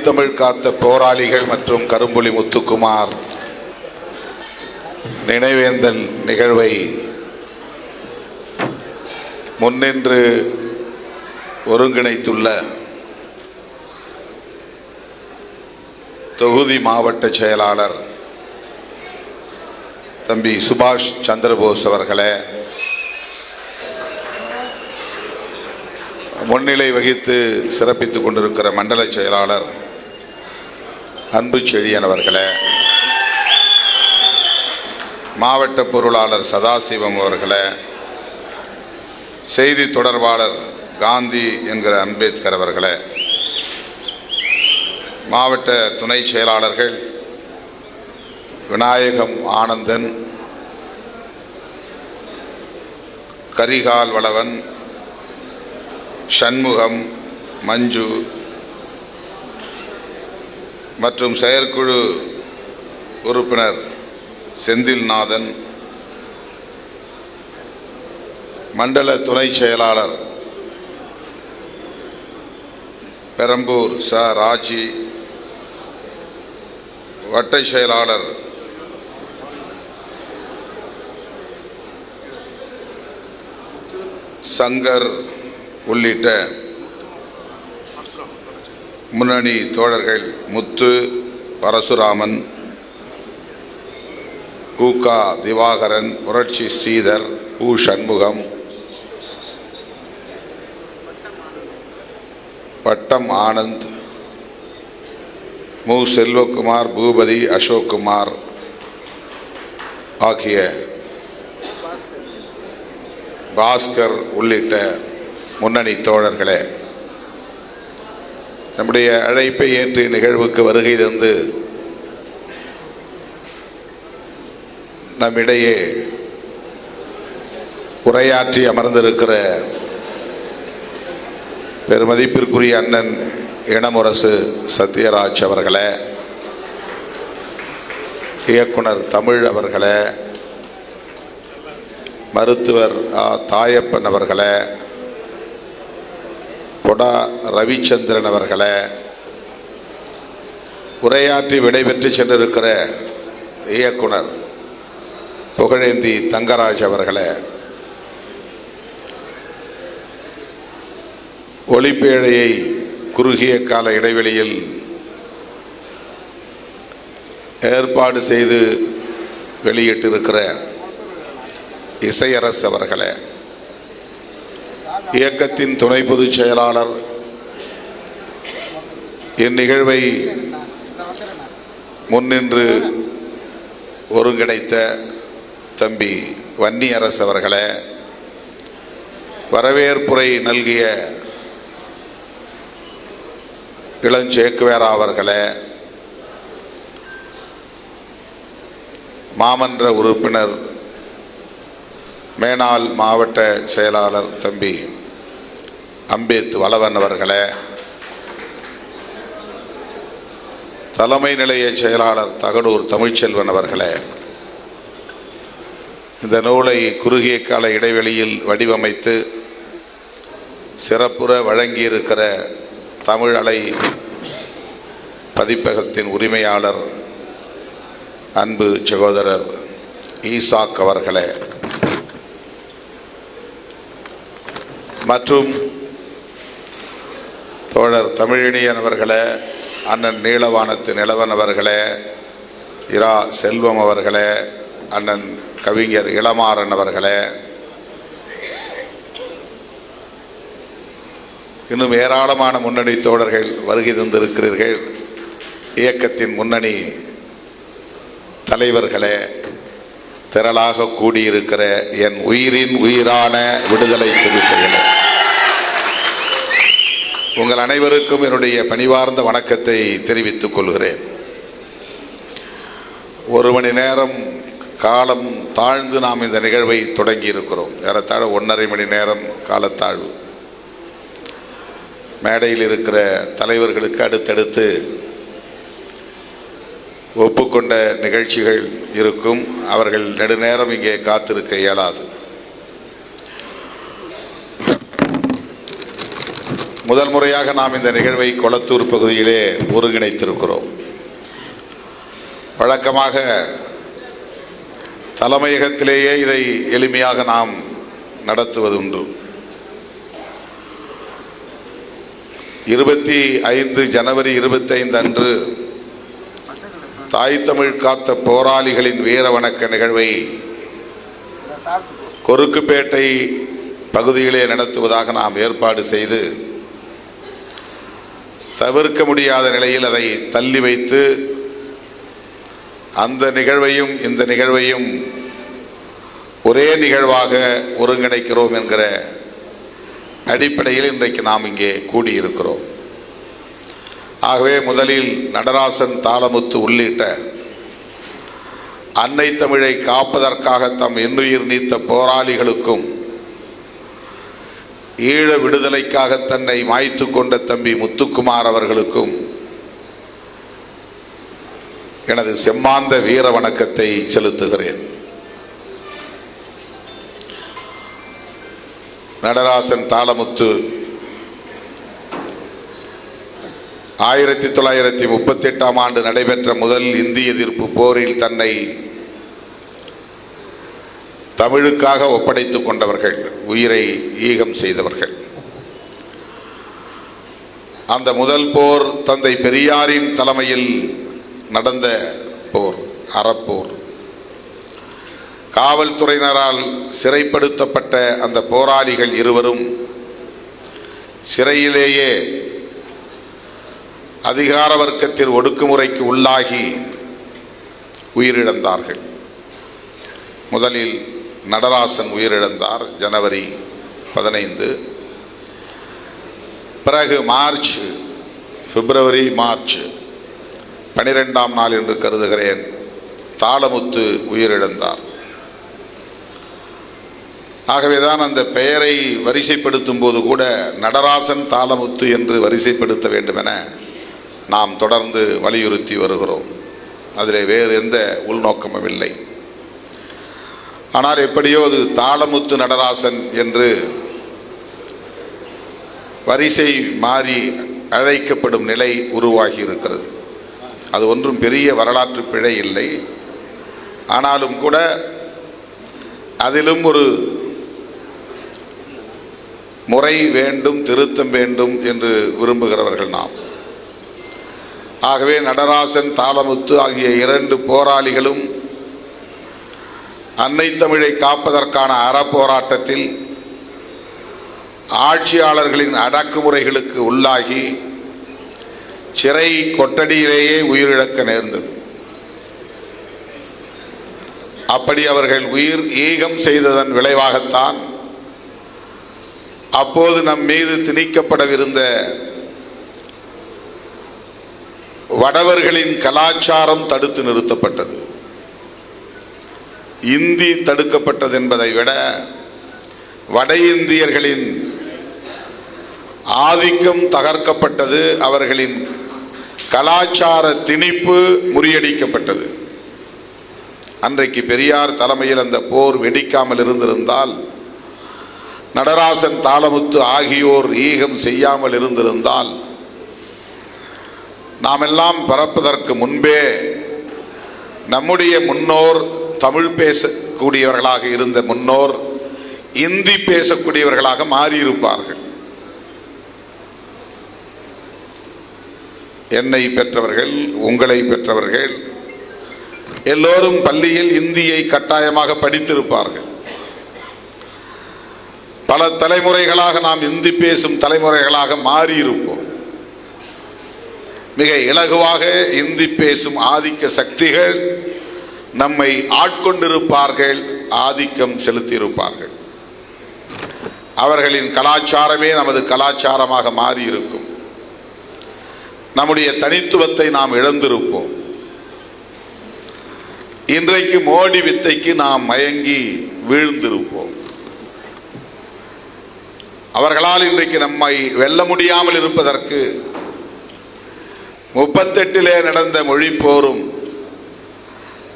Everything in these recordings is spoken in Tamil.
ஆதித்தமிழ் காத்த போராளிகள் மற்றும் கரும்புலி முத்துக்குமார் நினைவேந்தல் நிகழ்வை முன்னின்று ஒருங்கிணைத்துள்ள தொகுதி மாவட்ட செயலாளர் தம்பி சுபாஷ் சந்திரபோஸ் அவர்களே, முன்னிலை வகித்து சிறப்பித்துக் கொண்டிருக்கிற மண்டல செயலாளர் அன்பு செழியன் அவர்களே, மாவட்ட பொருளாளர் சதாசிவம் அவர்களே, செய்தி தொடர்பாளர் காந்தி என்கிற அம்பேத்கர் அவர்களே, மாவட்ட துணை செயலாளர்கள் விநாயகம் ஆனந்தன், கரிகால் வளவன், சண்முகம், மஞ்சு மற்றும் செயற்குழு உறுப்பினர் செந்தில்நாதன், மண்டல துணை செயலாளர் பெரம்பூர் ச ராஜி, வட்ட செயலாளர் சங்கர் உள்ளிட்ட முன்னணி தோழர்கள் முத்து, பரசுராமன், கூகா திவாகரன், புரட்சி ஸ்ரீதர், பூ சண்முகம், பட்டம் ஆனந்த், மு செல்வகுமார், பூபதி, அசோக்குமார் ஆகிய பாஸ்கர் உள்ளிட்ட முன்னணி தோழர்களே, நம்முடைய அழைப்பை ஏற்று நிகழ்வுக்கு வருகை தந்து நம்மிடையே உரையாற்றி அமர்ந்திருக்கிற பெருமதிப்பிற்குரிய அண்ணன் இளமுரசு சத்யராஜ் அவர்களே, இயக்குனர் தமிழ் அவர்களே, மருத்துவர் தாயப்பன் அவர்களே, பொடா ரவிச்சந்திரன் அவர்களே, உரையாற்றி விடைபெற்று சென்றிருக்கிற இயக்குனர் புகழேந்தி தங்கராஜ் அவர்களே, ஒளிப்பேழையை குறுகிய கால இடைவெளியில் ஏற்பாடு செய்து வெளியிட்டிருக்கிற இசையரசு அவர்களே, இயக்கத்தின் துணை பொதுச் செயலாளர், இந்நிகழ்வை முன்னின்று ஒருங்கிணைத்த தம்பி வன்னியரசு அவர்களே, வரவேற்புரை நல்கிய இளஞ்சேக்குவேரா அவர்களே, மாமன்ற உறுப்பினர் மேனாள் மாவட்ட செயலாளர் தம்பி அம்பேத் வளவன் அவர்களே, தலைமை நிலைய செயலாளர் தகடூர் தமிழ்ச்செல்வன் அவர்களே, இந்த நூலை குறுகிய கால இடைவெளியில் வடிவமைத்து சிறப்புற வழங்கியிருக்கிற தமிழ் அலை பதிப்பகத்தின் உரிமையாளர் அன்பு சகோதரர் ஈசாக் அவர்களே, மற்றும் தோழர் தமிழினியன் அவர்களே, அண்ணன் நீலவானத்து நிலவன் அவர்களே, இரா செல்வம் அவர்களே, அண்ணன் கவிஞர் இளமாறன் அவர்களே, இன்னும் ஏராளமான முன்னணி தோழர்கள் வருகை தந்திருக்கிறீர்கள். இயக்கத்தின் முன்னணி தலைவர்களே, திரளாக கூடியிருக்கிற என் உயிரின் உயிரான விடுதலை சிறுத்தைகளே, உங்கள் அனைவருக்கும் என்னுடைய பணிவார்ந்த வணக்கத்தை தெரிவித்துக் கொள்கிறேன். ஒரு மணி நேரம் காலம் தாழ்ந்து நாம் இந்த நிகழ்வை தொடங்கி இருக்கிறோம். ஏறத்தாழ 1.5 மணி நேரம் காலத்தாழ்வு. மேடையில் இருக்கிற தலைவர்களுக்கு அடுத்தடுத்து ஒப்புக்கொண்ட நிகழ்ச்சிகள் இருக்கும். அவர்கள் நெடுநேரம் இங்கே காத்திருக்க இயலாது. முதல் முறையாக நாம் இந்த நிகழ்வை கொளத்தூர் பகுதியிலே ஒருங்கிணைத்திருக்கிறோம். வழக்கமாக தலைமையகத்திலேயே இதை எளிமையாக நாம் நடத்துவதுண்டு. 25 ஜனவரி 25 அன்று தாய் தமிழ் காத்த போராளிகளின் வீர வணக்க நிகழ்வை கொருக்குப்பேட்டை பகுதியிலே நடத்துவதாக நாம் ஏற்பாடு செய்து தவிர்க்க முடியாத நிலையில் அதை தள்ளி வைத்து அந்த நிகழ்வையும் இந்த நிகழ்வையும் ஒரே நிகழ்வாக ஒருங்கிணைக்கிறோம் என்கிற அடிப்படையில் இன்றைக்கு நாம் இங்கே கூடியிருக்கிறோம். ஆகவே முதலில் நடராசன், தாளமுத்து உள்ளிட்ட அன்னை தமிழை காப்பதற்காக தம் இன்னுயிர் நீத்த போராளிகளுக்கும் ஈழ விடுதலைக்காக தன்னை மாய்த்து கொண்ட தம்பி முத்துக்குமார் அவர்களுக்கும் எனது செம்மாந்த வீர வணக்கத்தை செலுத்துகிறேன். நடராசன், தாளமுத்து 1938ஆம் ஆண்டு நடைபெற்ற முதல் இந்திய எதிர்ப்பு போரில் தன்னை தமிழுக்காக ஒப்படைத்துக் கொண்டவர்கள், உயிரை ஈகம் செய்தவர்கள். அந்த முதல் போர் தந்தை பெரியாரின் தலைமையில் நடந்த போர், அறப்போர். காவல்துறையினரால் சிறைப்படுத்தப்பட்ட அந்த போராளிகள் இருவரும் சிறையிலேயே அதிகார வர்க்கத்தின் ஒடுக்குமுறைக்கு உள்ளாகி உயிரிழந்தார்கள். முதலில் நடராசன் உயிரிழந்தார் ஜனவரி 15. பிறகு பிப்ரவரி மார்ச் 12ஆம் நாள் என்று கருதுகிறேன் தாளமுத்து உயிரிழந்தார். ஆகவேதான் அந்த பெயரை வரிசைப்படுத்தும் போது கூட நடராசன், தாளமுத்து என்று வரிசைப்படுத்த வேண்டும் என நாம் தொடர்ந்து வலியுறுத்தி வருகிறோம். அதில் வேறு எந்த உள்நோக்கமும் இல்லை. ஆனால் எப்படியோ அது தாளமுத்து நடராசன் என்று வரிசை மாறி அழைக்கப்படும் நிலை உருவாகி இருக்கிறது. அது ஒன்றும் பெரிய வரலாற்று பிழை இல்லை. ஆனாலும் கூட அதிலும் ஒரு முறை வேண்டும், திருத்தம் வேண்டும் என்று விரும்புகிறவர்கள் நாம். ஆகவே நடராசன், தாளமுத்து ஆகிய 2 போராளிகளும் அன்னை தமிழை காப்பதற்கான அறப்போராட்டத்தில் ஆட்சியாளர்களின் அடக்குமுறைகளுக்கு உள்ளாகி சிறை கொட்டடியிலேயே உயிரிழக்க நேர்ந்தது. அப்படி அவர்கள் உயிர் ஈகம் செய்ததன் விளைவாகத்தான் அப்போது நம் மீது திணிக்கப்படவிருந்த வடவர்களின் கலாச்சாரம் தடுத்து நிறுத்தப்பட்டது. இந்தி தடுக்கப்பட்டது என்பதை விட வட இந்தியர்களின் ஆதிக்கம் தகர்க்கப்பட்டது. அவர்களின் கலாச்சார திணிப்பு முறியடிக்கப்பட்டது. அன்றைக்கு பெரியார் தலைமையில் அந்த போர் வெடிக்காமல் இருந்திருந்தால், நடராசன், தாளமுத்து ஆகியோர் ஈகம் செய்யாமல் இருந்திருந்தால், நாம் எல்லாம் பிறப்பதற்கு முன்பே நம்முடைய முன்னோர் தமிழ் பேசக்கூடியவர்களாக இருந்த முன்னோர் இந்தி பேசக்கூடியவர்களாக மாறியிருப்பார்கள். என்னை பெற்றவர்கள், உங்களை பெற்றவர்கள் எல்லோரும் பள்ளியில் இந்தியை கட்டாயமாக படித்திருப்பார்கள். பல தலைமுறைகளாக நாம் இந்தி பேசும் தலைமுறைகளாக மாறியிருப்போம். மிக இலகுவாக இந்தி பேசும் ஆதிக்க சக்திகள் நம்மை ஆட்கொண்டிருப்பார்கள், ஆதிக்கம் செலுத்தியிருப்பார்கள். அவர்களின் கலாச்சாரமே நமது கலாச்சாரமாக மாறியிருக்கும். நம்முடைய தனித்துவத்தை நாம் இழந்திருப்போம். இன்றைக்கு மோடி வித்தைக்கு நாம் மயங்கி வீழ்ந்திருப்போம். அவர்களால் இன்றைக்கு நம்மை வெல்ல முடியாமல் இருப்பதற்கு 38 நடந்த மொழிப்போரும்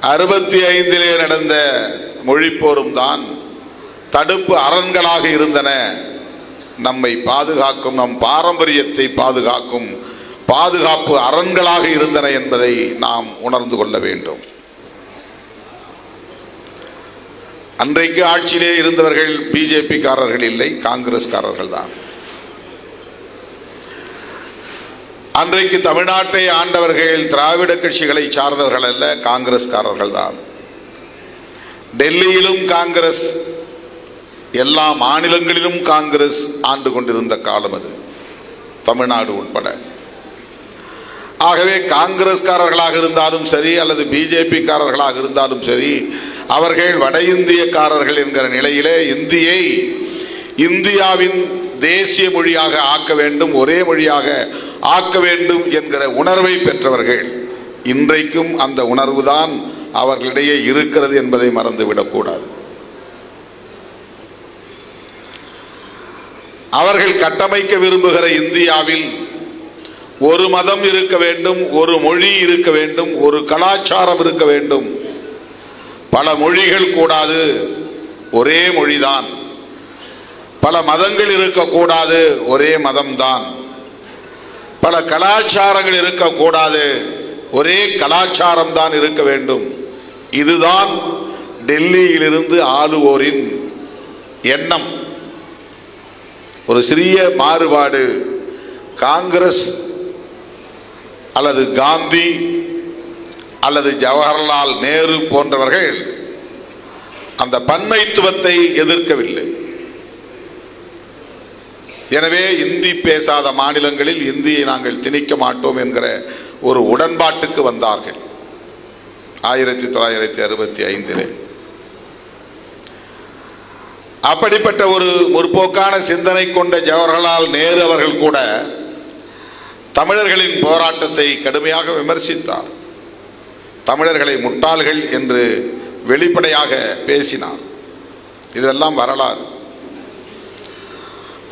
65 நடந்த மொழிப்போரும் தான் தடுப்பு அரண்களாக இருந்தன நம்மை பாதுகாக்கும், நம் பாரம்பரியத்தை பாதுகாக்கும் பாதுகாப்பு அரண்களாக இருந்தன என்பதை நாம் உணர்ந்து கொள்ள வேண்டும். அன்றைக்கு ஆட்சியிலே இருந்தவர்கள் பிஜேபி காரர்கள் இல்லை, காங்கிரஸ்காரர்கள் தான். அன்றைக்கு தமிழ்நாட்டை ஆண்டவர்கள் திராவிட கட்சிகளை சார்ந்தவர்கள் அல்ல, காங்கிரஸ்காரர்கள் தான். டெல்லியிலும் காங்கிரஸ், எல்லா மாநிலங்களிலும் காங்கிரஸ் ஆண்டு கொண்டிருந்த காலம் அது, தமிழ்நாடு உட்பட. ஆகவே காங்கிரஸ்காரர்களாக இருந்தாலும் சரி அல்லது பிஜேபி காரர்களாக இருந்தாலும் சரி, அவர்கள் வட இந்தியக்காரர்கள் என்கிற நிலையிலே இந்தியை இந்தியாவின் தேசிய மொழியாக ஆக்க வேண்டும், ஒரே மொழியாக ஆக்க வேண்டும் என்கிற உணர்வை பெற்றவர்கள். இன்றைக்கும் அந்த உணர்வுதான் அவர்களிடையே இருக்கிறது என்பதை மறந்துவிடக்கூடாது. அவர்கள் கட்டமைக்க விரும்புகிற இந்தியாவில் ஒரு மதம் இருக்க வேண்டும், ஒரு மொழி இருக்க வேண்டும், ஒரு கலாச்சாரம் இருக்க வேண்டும். பல மொழிகள் கூடாது, ஒரே மொழிதான். பல மதங்கள் இருக்கக்கூடாது, ஒரே மதம்தான். பல கலாச்சாரங்கள் இருக்கக்கூடாது, ஒரே கலாச்சாரம் தான் இருக்க வேண்டும். இதுதான் டெல்லியிலிருந்து ஆளுவோரின் எண்ணம். ஒரு சிறிய மாறுபாடு, காங்கிரஸ் அல்லது காந்தி அல்லது ஜவஹர்லால் நேரு போன்றவர்கள் அந்த பன்மைத்துவத்தை எதிர்க்கவில்லை. எனவே இந்தி பேசாத மாநிலங்களில் இந்தியை நாங்கள் திணிக்க மாட்டோம் என்கிற ஒரு உடன்பாட்டுக்கு வந்தார்கள் 1965. அப்படிப்பட்ட ஒரு முற்போக்கான சிந்தனை கொண்ட ஜவஹர்லால் நேரு அவர்கள் கூட தமிழர்களின் போராட்டத்தை கடுமையாக விமர்சித்தார். தமிழர்களை முட்டாள்கள் என்று வெளிப்படையாக பேசினார். இதெல்லாம் வரலாறு.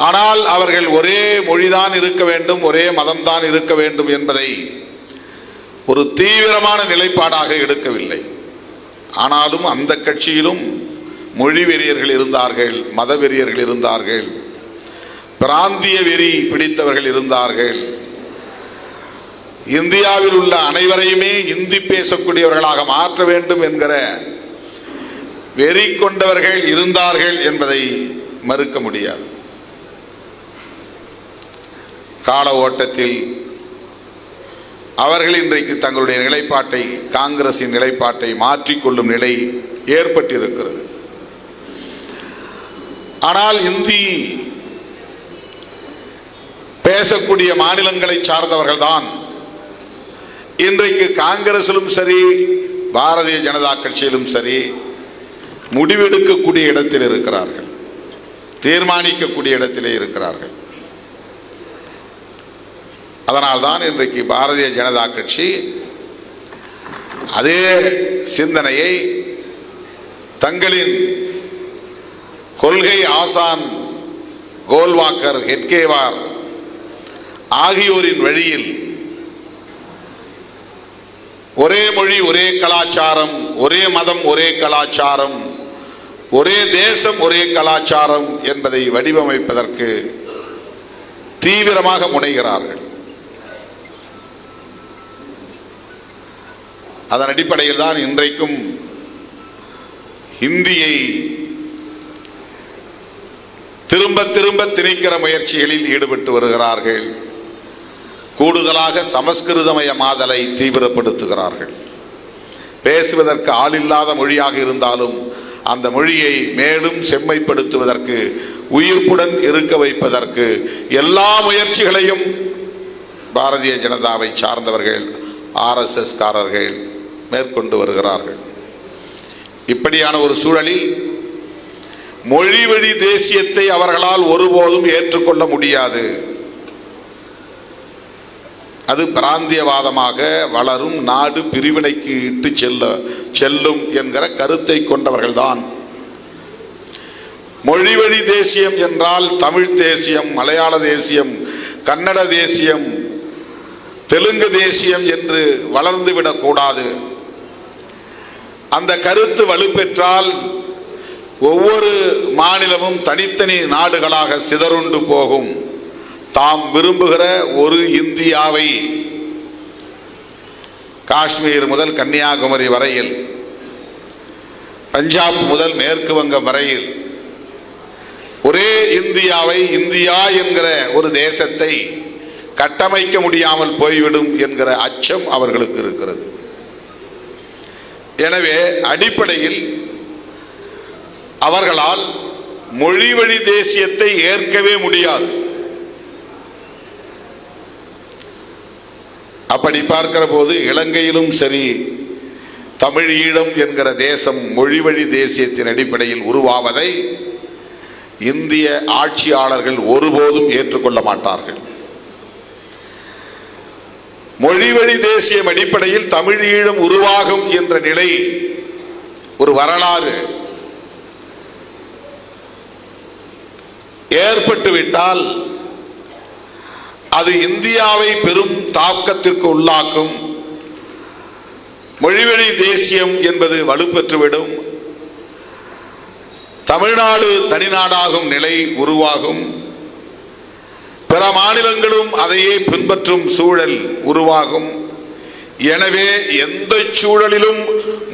ஆனால் அவர்கள் ஒரே மொழிதான் இருக்க வேண்டும், ஒரே மதம்தான் இருக்க வேண்டும் என்பதை ஒரு தீவிரமான நிலைப்பாடாக எடுக்கவில்லை. ஆனாலும் அந்த கட்சியிலும் மொழி வெறியர்கள் இருந்தார்கள், மத வெறியர்கள் இருந்தார்கள், பிராந்திய வெறி பிடித்தவர்கள் இருந்தார்கள். இந்தியாவில் உள்ள அனைவரையுமே இந்தி பேசக்கூடியவர்களாக மாற்ற வேண்டும் என்கிற வெறி கொண்டவர்கள் இருந்தார்கள் என்பதை மறுக்க முடியாது. கால ஓட்டத்தில் அவர்கள் இன்றைக்கு தங்களுடைய நிலைப்பாட்டை, காங்கிரசின் நிலைப்பாட்டை மாற்றிக்கொள்ளும் நிலை ஏற்பட்டிருக்கிறது. ஆனால் இந்தி பேசக்கூடிய மாநிலங்களை சார்ந்தவர்கள் தான் இன்றைக்கு காங்கிரசிலும் சரி பாரதிய ஜனதா கட்சியிலும் சரி முடிவெடுக்கக்கூடிய இடத்தில் இருக்கிறார்கள், தீர்மானிக்கக்கூடிய இடத்திலே இருக்கிறார்கள். அதனால்தான் இன்றைக்கு பாரதிய ஜனதா கட்சி அதே சிந்தனையை தங்களின் கொள்கை ஆசான் கோல்வாக்கர், ஹெட்கேவார் ஆகியோரின் வழியில் ஒரே மொழி ஒரே கலாச்சாரம், ஒரே மதம் ஒரே கலாச்சாரம், ஒரே தேசம் ஒரே கலாச்சாரம் என்பதை வடிவமைப்பதற்கு தீவிரமாக முனைகிறார்கள். அதன் அடிப்படையில் தான் இன்றைக்கும் இந்தியை திரும்ப திரும்ப திணிக்கிற முயற்சிகளில் ஈடுபட்டு வருகிறார்கள். கூடுதலாக சமஸ்கிருதமயமாதலை தீவிரப்படுத்துகிறார்கள். பேசுவதற்கு ஆளில்லாத மொழியாக இருந்தாலும் அந்த மொழியை மேலும் செம்மைப்படுத்துவதற்கு, உயிர்ப்புடன் இருக்க வைப்பதற்கு எல்லா முயற்சிகளையும் பாரதிய ஜனதாவை சார்ந்தவர்கள், RSS காரர்கள் மேற்கொண்டு வருகிறார்கள். இப்படியான ஒரு சூழலில் மொழி வழி தேசியத்தை அவர்களால் ஒருபோதும் ஏற்றுக்கொள்ள முடியாது. அது பிராந்தியவாதமாக வளரும், நாடு பிரிவினைக்கு இட்டு செல்லும் என்கிற கருத்தை கொண்டவர்கள்தான். மொழி வழி தேசியம் என்றால் தமிழ் தேசியம், மலையாள தேசியம், கன்னட தேசியம், தெலுங்கு தேசியம் என்று வளர்ந்துவிடக்கூடாது. அந்த கருத்து வலுப்பெற்றால் ஒவ்வொரு மாநிலமும் தனித்தனி நாடுகளாக சிதறுண்டு போகும். தாம் விரும்புகிற ஒரு இந்தியாவை காஷ்மீர் முதல் கன்னியாகுமரி வரையில், பஞ்சாப் முதல் மேற்கு வங்கம் வரையில் ஒரே இந்தியாவை, இந்தியா என்கிற ஒரு தேசத்தை கட்டமைக்க முடியாமல் போய்விடும் என்கிற அச்சம் அவர்களுக்கு இருக்கிறது. எனவே அடிப்படையில் அவர்களால் மொழி வழி தேசியத்தை ஏற்கவே முடியாது. அப்படி பார்க்கிற போது இலங்கையிலும் சரி, தமிழ் ஈழம் என்கிற தேசம் மொழி வழி தேசியத்தின் அடிப்படையில் உருவாவதை இந்திய ஆட்சியாளர்கள் ஒருபோதும் ஏற்றுக்கொள்ள மாட்டார்கள். மொழி வழி தேசியம் அடிப்படையில் தமிழ் ஈழம் உருவாகும் என்ற நிலை ஒரு வரலாறு ஏற்பட்டுவிட்டால் அது இந்தியாவை பெரும் தாக்கத்திற்கு உள்ளாக்கும். மொழிவழி தேசியம் என்பது வலுப்பெற்றுவிடும். தமிழ்நாடு தனிநாடாகும் நிலை உருவாகும். பிற மாநிலங்களும் அதையே பின்பற்றும் சூழல் உருவாகும். எனவே எந்த சூழலிலும்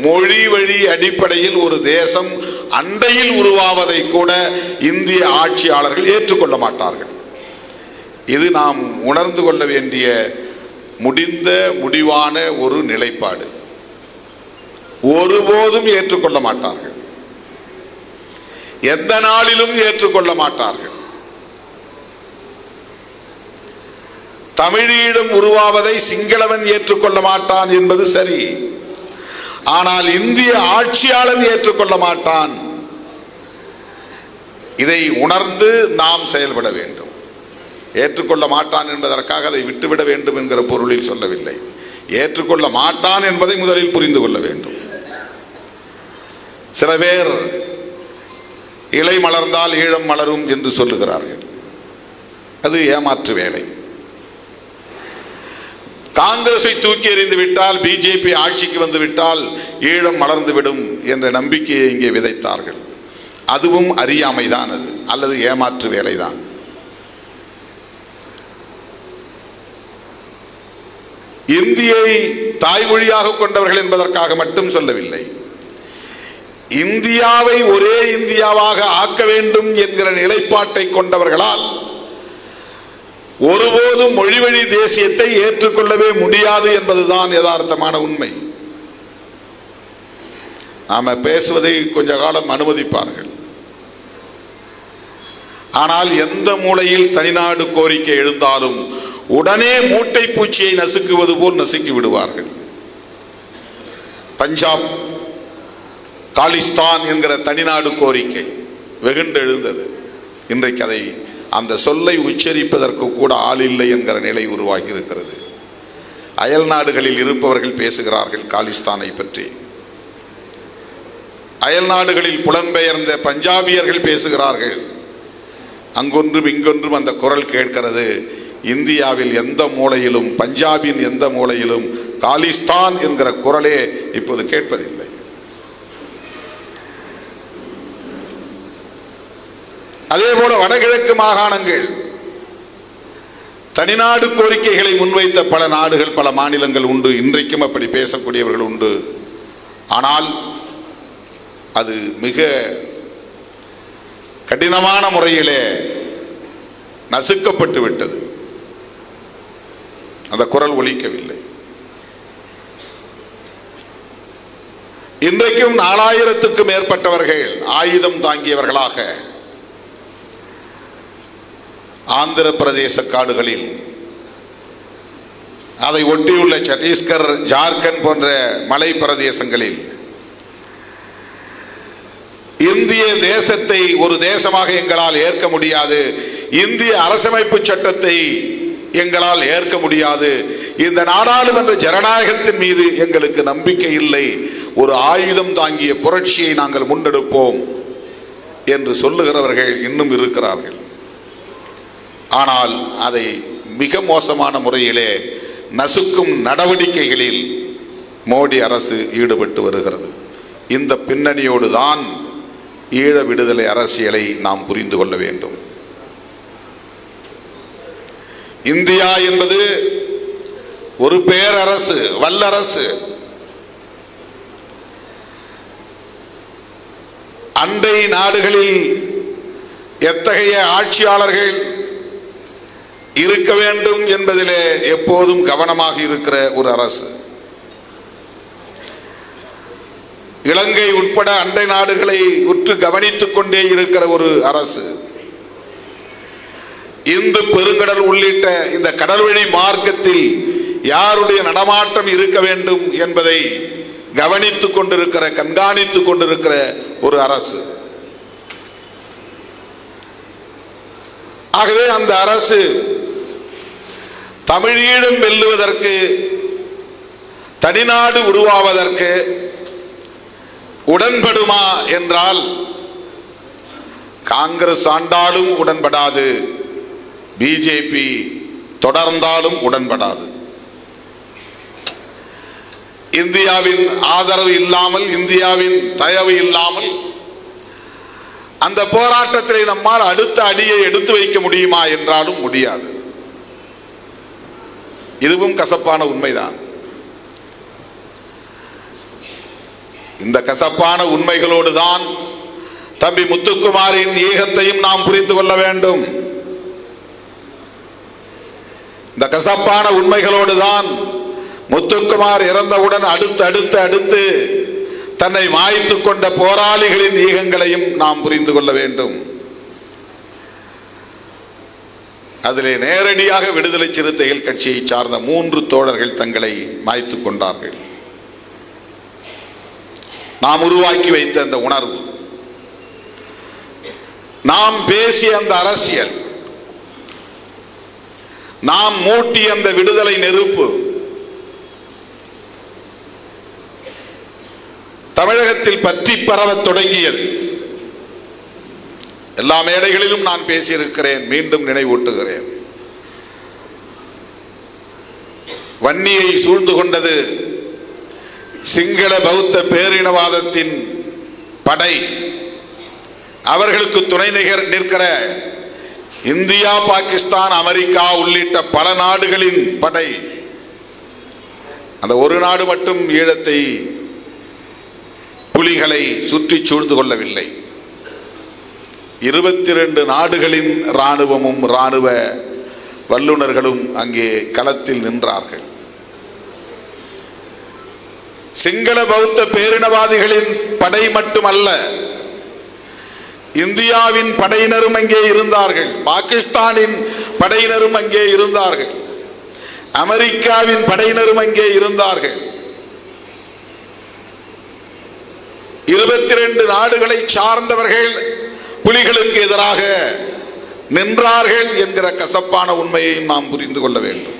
மொழி வழி அடிப்படையில் ஒரு தேசம் அண்டையில் உருவாவதை கூட இந்திய ஆட்சியாளர்கள் ஏற்றுக்கொள்ள மாட்டார்கள். இது நாம் உணர்ந்து கொள்ள வேண்டிய முடிவான ஒரு நிலைப்பாடு. ஒருபோதும் ஏற்றுக்கொள்ள மாட்டார்கள். எந்த நாளிலும் ஏற்றுக்கொள்ள மாட்டார்கள். தமிழீழம் உருவாவதை சிங்களவன் ஏற்றுக்கொள்ள மாட்டான் என்பது சரி. ஆனால் இந்திய ஆட்சியாளன் ஏற்றுக்கொள்ள மாட்டான். இதை உணர்ந்து நாம் செயல்பட வேண்டும். ஏற்றுக்கொள்ள மாட்டான் என்பதற்காக அதை விட்டுவிட வேண்டும் என்கிற பொருளில் சொல்லவில்லை. ஏற்றுக்கொள்ள மாட்டான் என்பதை முதலில் புரிந்து கொள்ள வேண்டும். சில பேர் இலை மலர்ந்தால் ஈழம் மலரும் என்று சொல்லுகிறார்கள். அது ஏமாற்று வேலை. காங்கிரஸை தூக்கி எறிந்து விட்டால், பிஜேபி ஆட்சிக்கு வந்து விட்டால் ஈழம் மலர்ந்துவிடும் என்ற நம்பிக்கையை இங்கே விதைத்தார்கள். அதுவும் அறியாமைதான், அது அல்லது ஏமாற்று வேலைதான். இந்தியை தாய்மொழியாக கொண்டவர்கள் என்பதற்காக மட்டும் சொல்லவில்லை. இந்தியாவை ஒரே இந்தியாவாக ஆக்க வேண்டும் என்கிற நிலைப்பாட்டை கொண்டவர்களால் ஒருபோதும் மொழிவழி தேசியத்தை ஏற்றுக்கொள்ளவே முடியாது என்பதுதான் யதார்த்தமான உண்மை. நாம பேசுவதை கொஞ்ச காலம் அனுமதிப்பார்கள். ஆனால் எந்த மூலையில் தனிநாடு கோரிக்கை எழுந்தாலும் உடனே மூட்டை பூச்சியை நசுக்குவது போல் நசுக்கி விடுவார்கள். பஞ்சாப் காலிஸ்தான் என்கிற தனிநாடு கோரிக்கை வெகுண்டு எழுந்தது. இன்றைக்கு அதை அந்த சொல்லை உச்சரிப்பதற்கு கூட ஆள் இல்லை என்கிற நிலை உருவாகி இருக்கிறது. அயல் நாடுகளில் இருப்பவர்கள் பேசுகிறார்கள் காலிஸ்தானை பற்றி. அயல் நாடுகளில் புலம்பெயர்ந்த பஞ்சாபியர்கள் பேசுகிறார்கள். அங்கொன்றும் இங்கொன்றும் அந்த குரல் கேட்கிறது. இந்தியாவில் எந்த மூலையிலும், பஞ்சாபின் எந்த மூலையிலும் காலிஸ்தான் என்கிற குரலே இப்போது கேட்பதில்லை. அதே போல வடகிழக்கு மாகாணங்கள் தனிநாடு கோரிக்கைகளை முன்வைத்த பல நாடுகள், பல மாநிலங்கள் உண்டு. இன்றைக்கும் அப்படி பேசக்கூடியவர்கள் உண்டு. ஆனால் அது மிக கடினமான முறையிலே நசுக்கப்பட்டு விட்டது. அந்த குரல் ஒலிக்கவில்லை. இன்றைக்கும் 4000க்கும் மேற்பட்டவர்கள் ஆயுதம் தாங்கியவர்களாக ஆந்திர பிரதேச காடுகளில், அதை ஒட்டியுள்ள சத்தீஸ்கர், ஜார்க்கண்ட் போன்ற மலை பிரதேசங்களில் இந்திய தேசத்தை ஒரு தேசமாக எங்களால் ஏற்க முடியாது, இந்திய அரசமைப்பு சட்டத்தை எங்களால் ஏற்க முடியாது, இந்த நாடாளுமன்ற ஜனநாயகத்தின் மீது எங்களுக்கு நம்பிக்கை இல்லை, ஒரு ஆயுதம் தாங்கிய புரட்சியை நாங்கள் முன்னெடுப்போம் என்று சொல்லுகிறவர்கள் இன்னும் இருக்கிறார்கள். ஆனால் அதை மிக மோசமான முறையிலே நசுக்கும் நடவடிக்கைகளில் மோடி அரசு ஈடுபட்டு வருகிறது. இந்த பின்னணியோடு தான் ஈழ விடுதலை அரசியலை நாம் புரிந்து கொள்ள வேண்டும். இந்தியா என்பது ஒரு பேரரசு, வல்லரசு. அண்டை நாடுகளில் எத்தகைய ஆட்சியாளர்கள் இருக்க வேண்டும் என்பதிலே எப்போதும் கவனமாக இருக்கிற ஒரு அரசு. இலங்கை உட்பட அண்டை நாடுகளை உற்று கவனித்துக் கொண்டே இருக்கிற ஒரு அரசு. இந்து பெருங்கடல் உள்ளிட்ட இந்த கடல்வழி மார்க்கத்தில் யாருடைய நடமாட்டம் இருக்க வேண்டும் என்பதை கவனித்துக் கொண்டிருக்கிற, கண்காணித்துக் கொண்டிருக்கிற ஒரு அரசு. ஆகவே அந்த அரசு தமிழீழம் வெல்லுவதற்கு, தனிநாடு உருவாவதற்கு உடன்படுமா என்றால் காங்கிரஸ் ஆண்டாலும் உடன்படாது, பிஜேபி தொடர்ந்தாலும் உடன்படாது. இந்தியாவின் ஆதரவு இல்லாமல், இந்தியாவின் தயவு இல்லாமல் அந்த போராட்டத்தை நம்மால் அடுத்த அடியை எடுத்து வைக்க முடியுமா என்றாலும் முடியாது. இதுவும் கசப்பான உண்மைதான். இந்த கசப்பான உண்மைகளோடு தான் தம்பி முத்துக்குமாரின் ஈகத்தையும் நாம் புரிந்து கொள்ள வேண்டும். இந்த கசப்பான உண்மைகளோடு தான் முத்துக்குமார் இறந்தவுடன் அடுத்து தன்னை மாய்த்துக் கொண்ட போராளிகளின் ஈகங்களையும் நாம் புரிந்து கொள்ள வேண்டும். அதிலே நேரடியாக விடுதலை சிறுத்தைகள் கட்சியை சார்ந்த 3 தோழர்கள் தங்களை மாய்த்துக் கொண்டார்கள். நாம் உருவாக்கி வைத்த அந்த உணர்வு, நாம் பேசிய அந்த அரசியல், நாம் மூட்டிய அந்த விடுதலை நெருப்பு தமிழகத்தில் பற்றி பரவத் தொடங்கியது. எல்லா மேடைகளிலும் நான் பேசியிருக்கிறேன், மீண்டும் நினைவூட்டுகிறேன். வன்னியை சூழ்ந்து கொண்டது சிங்கள பௌத்த பேரினவாதத்தின் படை. அவர்களுக்கு துணை நிற்கிற இந்தியா, பாகிஸ்தான், அமெரிக்கா உள்ளிட்ட பல நாடுகளின் படை. அந்த ஒரு நாடு மட்டும் ஈழத்தை, புலிகளை சுற்றி சூழ்ந்து கொள்ளவில்லை. 22 நாடுகளின் இராணுவமும் இராணுவ வல்லுநர்களும் அங்கே களத்தில் நின்றார்கள். சிங்கள பௌத்த பேரினவாதிகளின் படை மட்டுமல்ல, இந்தியாவின் படையினரும் அங்கே இருந்தார்கள், பாகிஸ்தானின் படையினரும் அங்கே இருந்தார்கள், அமெரிக்காவின் படையினரும் அங்கே இருந்தார்கள். 22 நாடுகளை சார்ந்தவர்கள் புலிகளுக்கு எதிராக நின்றார்கள் என்கிற கசப்பான உண்மையை நாம் புரிந்து கொள்ள வேண்டும்.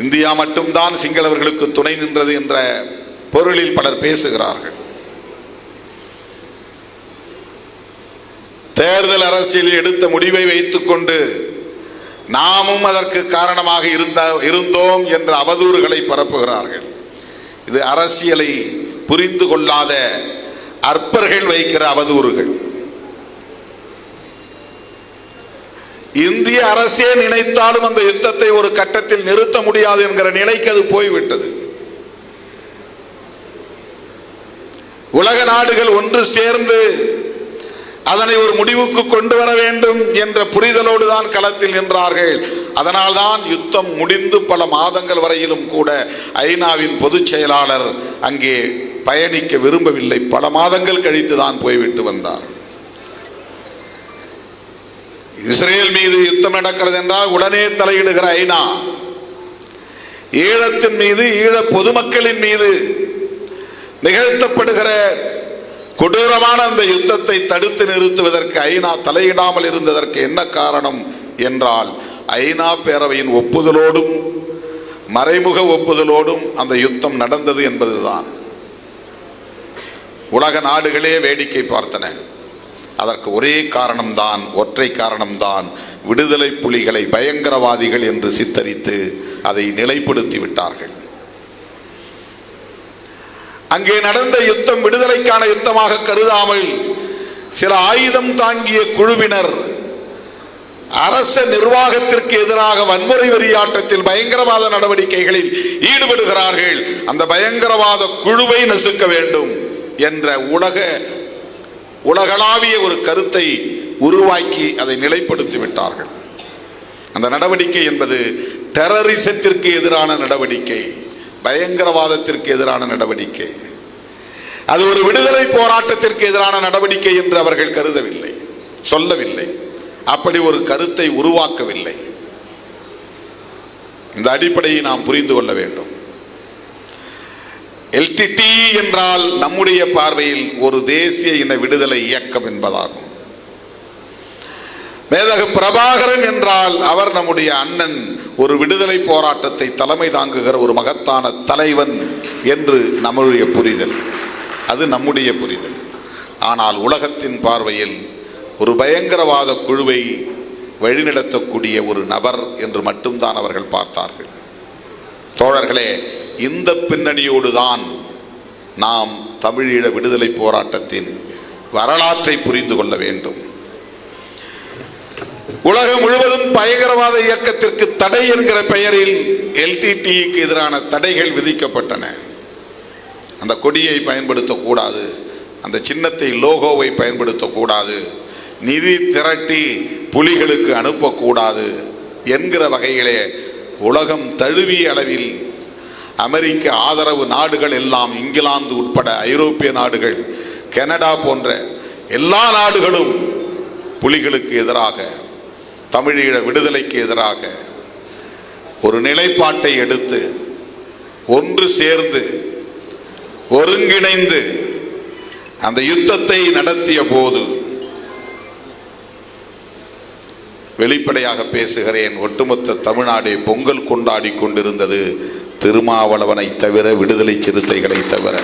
இந்தியா மட்டும்தான் சிங்களவர்களுக்கு துணை நின்றது என்ற பொருளில் பலர் பேசுகிறார்கள். தேர்தல் அரசியலில் எடுத்த முடிவை வைத்துக் கொண்டு நாமும் அதற்கு காரணமாக இருந்தோம் என்ற அவதூறுகளை பரப்புகிறார்கள். இது அரசியலை புரிந்து கொள்ளாத அற்பர்கள் வைக்கிற அவதூறுகள். இந்திய அரசே நினைத்தாலும் அந்த யுத்தத்தை ஒரு கட்டத்தில் நிறுத்த முடியாது என்கிற நிலைக்கு அது போய்விட்டது. உலக நாடுகள் ஒன்று சேர்ந்து அதனை ஒரு முடிவுக்கு கொண்டு வர வேண்டும் என்ற புரிதலோடு தான் களத்தில் நின்றார்கள். அதனால்தான் யுத்தம் முடிந்து பல மாதங்கள் வரையிலும் கூட ஐநாவின் பொதுச் செயலாளர் அங்கே பயணிக்க விரும்பவில்லை. பல மாதங்கள் கழித்து தான் போய்விட்டு வந்தார். இஸ்ரேல் மீது யுத்தம் நடக்கிறது என்றால் உடனே தலையிடுகிற ஐநா, ஈழத்தின் மீது, ஈழ பொதுமக்களின் மீது நிகழ்த்தப்படுகிற கொடூரமான அந்த யுத்தத்தை தடுத்து நிறுத்துவதற்கு ஐநா தலையிடாமல் இருந்ததற்கு என்ன காரணம் என்றால், ஐநா பேரவையின் ஒப்புதலோடும் மறைமுக ஒப்புதலோடும் அந்த யுத்தம் நடந்தது என்பதுதான். உலக நாடுகளே வேடிக்கை பார்த்தன. அதற்கு ஒரே காரணம்தான், ஒற்றை காரணம்தான், விடுதலை புலிகளை பயங்கரவாதிகள் என்று சித்தரித்து அதை நிலைப்படுத்தி விட்டார்கள். அங்கே நடந்த யுத்தம் விடுதலைக்கான யுத்தமாக கருதாமல் சில ஆயுதம் தாங்கிய குழுவினர் அரச நிர்வாகத்திற்கு எதிராக வன்முறை வெறியாட்டத்தில் பயங்கரவாத நடவடிக்கைகளில் ஈடுபடுகிறார்கள். அந்த பயங்கரவாத குழுவை நசுக்க வேண்டும் என்ற உலகளாவிய ஒரு கருத்தை உருவாக்கி அதை நிலைப்படுத்தி விட்டார்கள். அந்த நடவடிக்கை என்பது டெரரிசத்திற்கு எதிரான நடவடிக்கை, பயங்கரவாதத்திற்கு எதிரான நடவடிக்கை. அது ஒரு விடுதலை போராட்டத்திற்கு எதிரான நடவடிக்கை என்று அவர்கள் கருதவில்லை, சொல்லவில்லை, அப்படி ஒரு கருத்தை உருவாக்கவில்லை. இந்த அடிப்படையை நாம் புரிந்து கொள்ள வேண்டும். எல்டிடி என்றால் நம்முடைய பார்வையில் ஒரு தேசிய இன விடுதலை இயக்கம் என்பதாகும். மேதகு பிரபாகரன் என்றால் அவர் நம்முடைய அண்ணன், ஒரு விடுதலை போராட்டத்தை தலைமை தாங்குகிற ஒரு மகத்தான தலைவன் என்று நம்முடைய புரிதல், அது நம்முடைய புரிதல். ஆனால் உலகத்தின் பார்வையில் ஒரு பயங்கரவாத குழுவை வழிநடத்தக்கூடிய ஒரு நபர் என்று மட்டும்தான் அவர்கள் பார்த்தார்கள். தோழர்களே, இந்த பின்னணியோடு தான் நாம் தமிழீழ விடுதலை போராட்டத்தின் வரலாற்றை புரிந்து கொள்ள வேண்டும். உலகம் முழுவதும் பயங்கரவாத இயக்கத்திற்கு தடை என்கிற பெயரில் எல்டிடிக்கு எதிரான தடைகள் விதிக்கப்பட்டன. அந்த கொடியை பயன்படுத்தக்கூடாது, அந்த சின்னத்தை, லோகோவை பயன்படுத்தக்கூடாது, நிதி திரட்டி புலிகளுக்கு அனுப்பக்கூடாது என்கிற வகையிலே உலகம் தழுவிய அளவில் அமெரிக்க ஆதரவு நாடுகள் எல்லாம், இங்கிலாந்து உட்பட ஐரோப்பிய நாடுகள், கனடா போன்ற எல்லா நாடுகளும் புலிகளுக்கு எதிராக, தமிழீழ விடுதலைக்கு எதிராக ஒரு நிலைப்பாட்டை எடுத்து ஒன்று சேர்ந்து ஒருங்கிணைந்து அந்த யுத்தத்தை நடத்திய போது, வெளிப்படையாக பேசுகிறேன், ஒட்டுமொத்த தமிழ்நாடே பொங்கல் கொண்டாடி கொண்டிருந்தது திருமாவளவனை தவிர, விடுதலை சிறுத்தைகளை தவிர.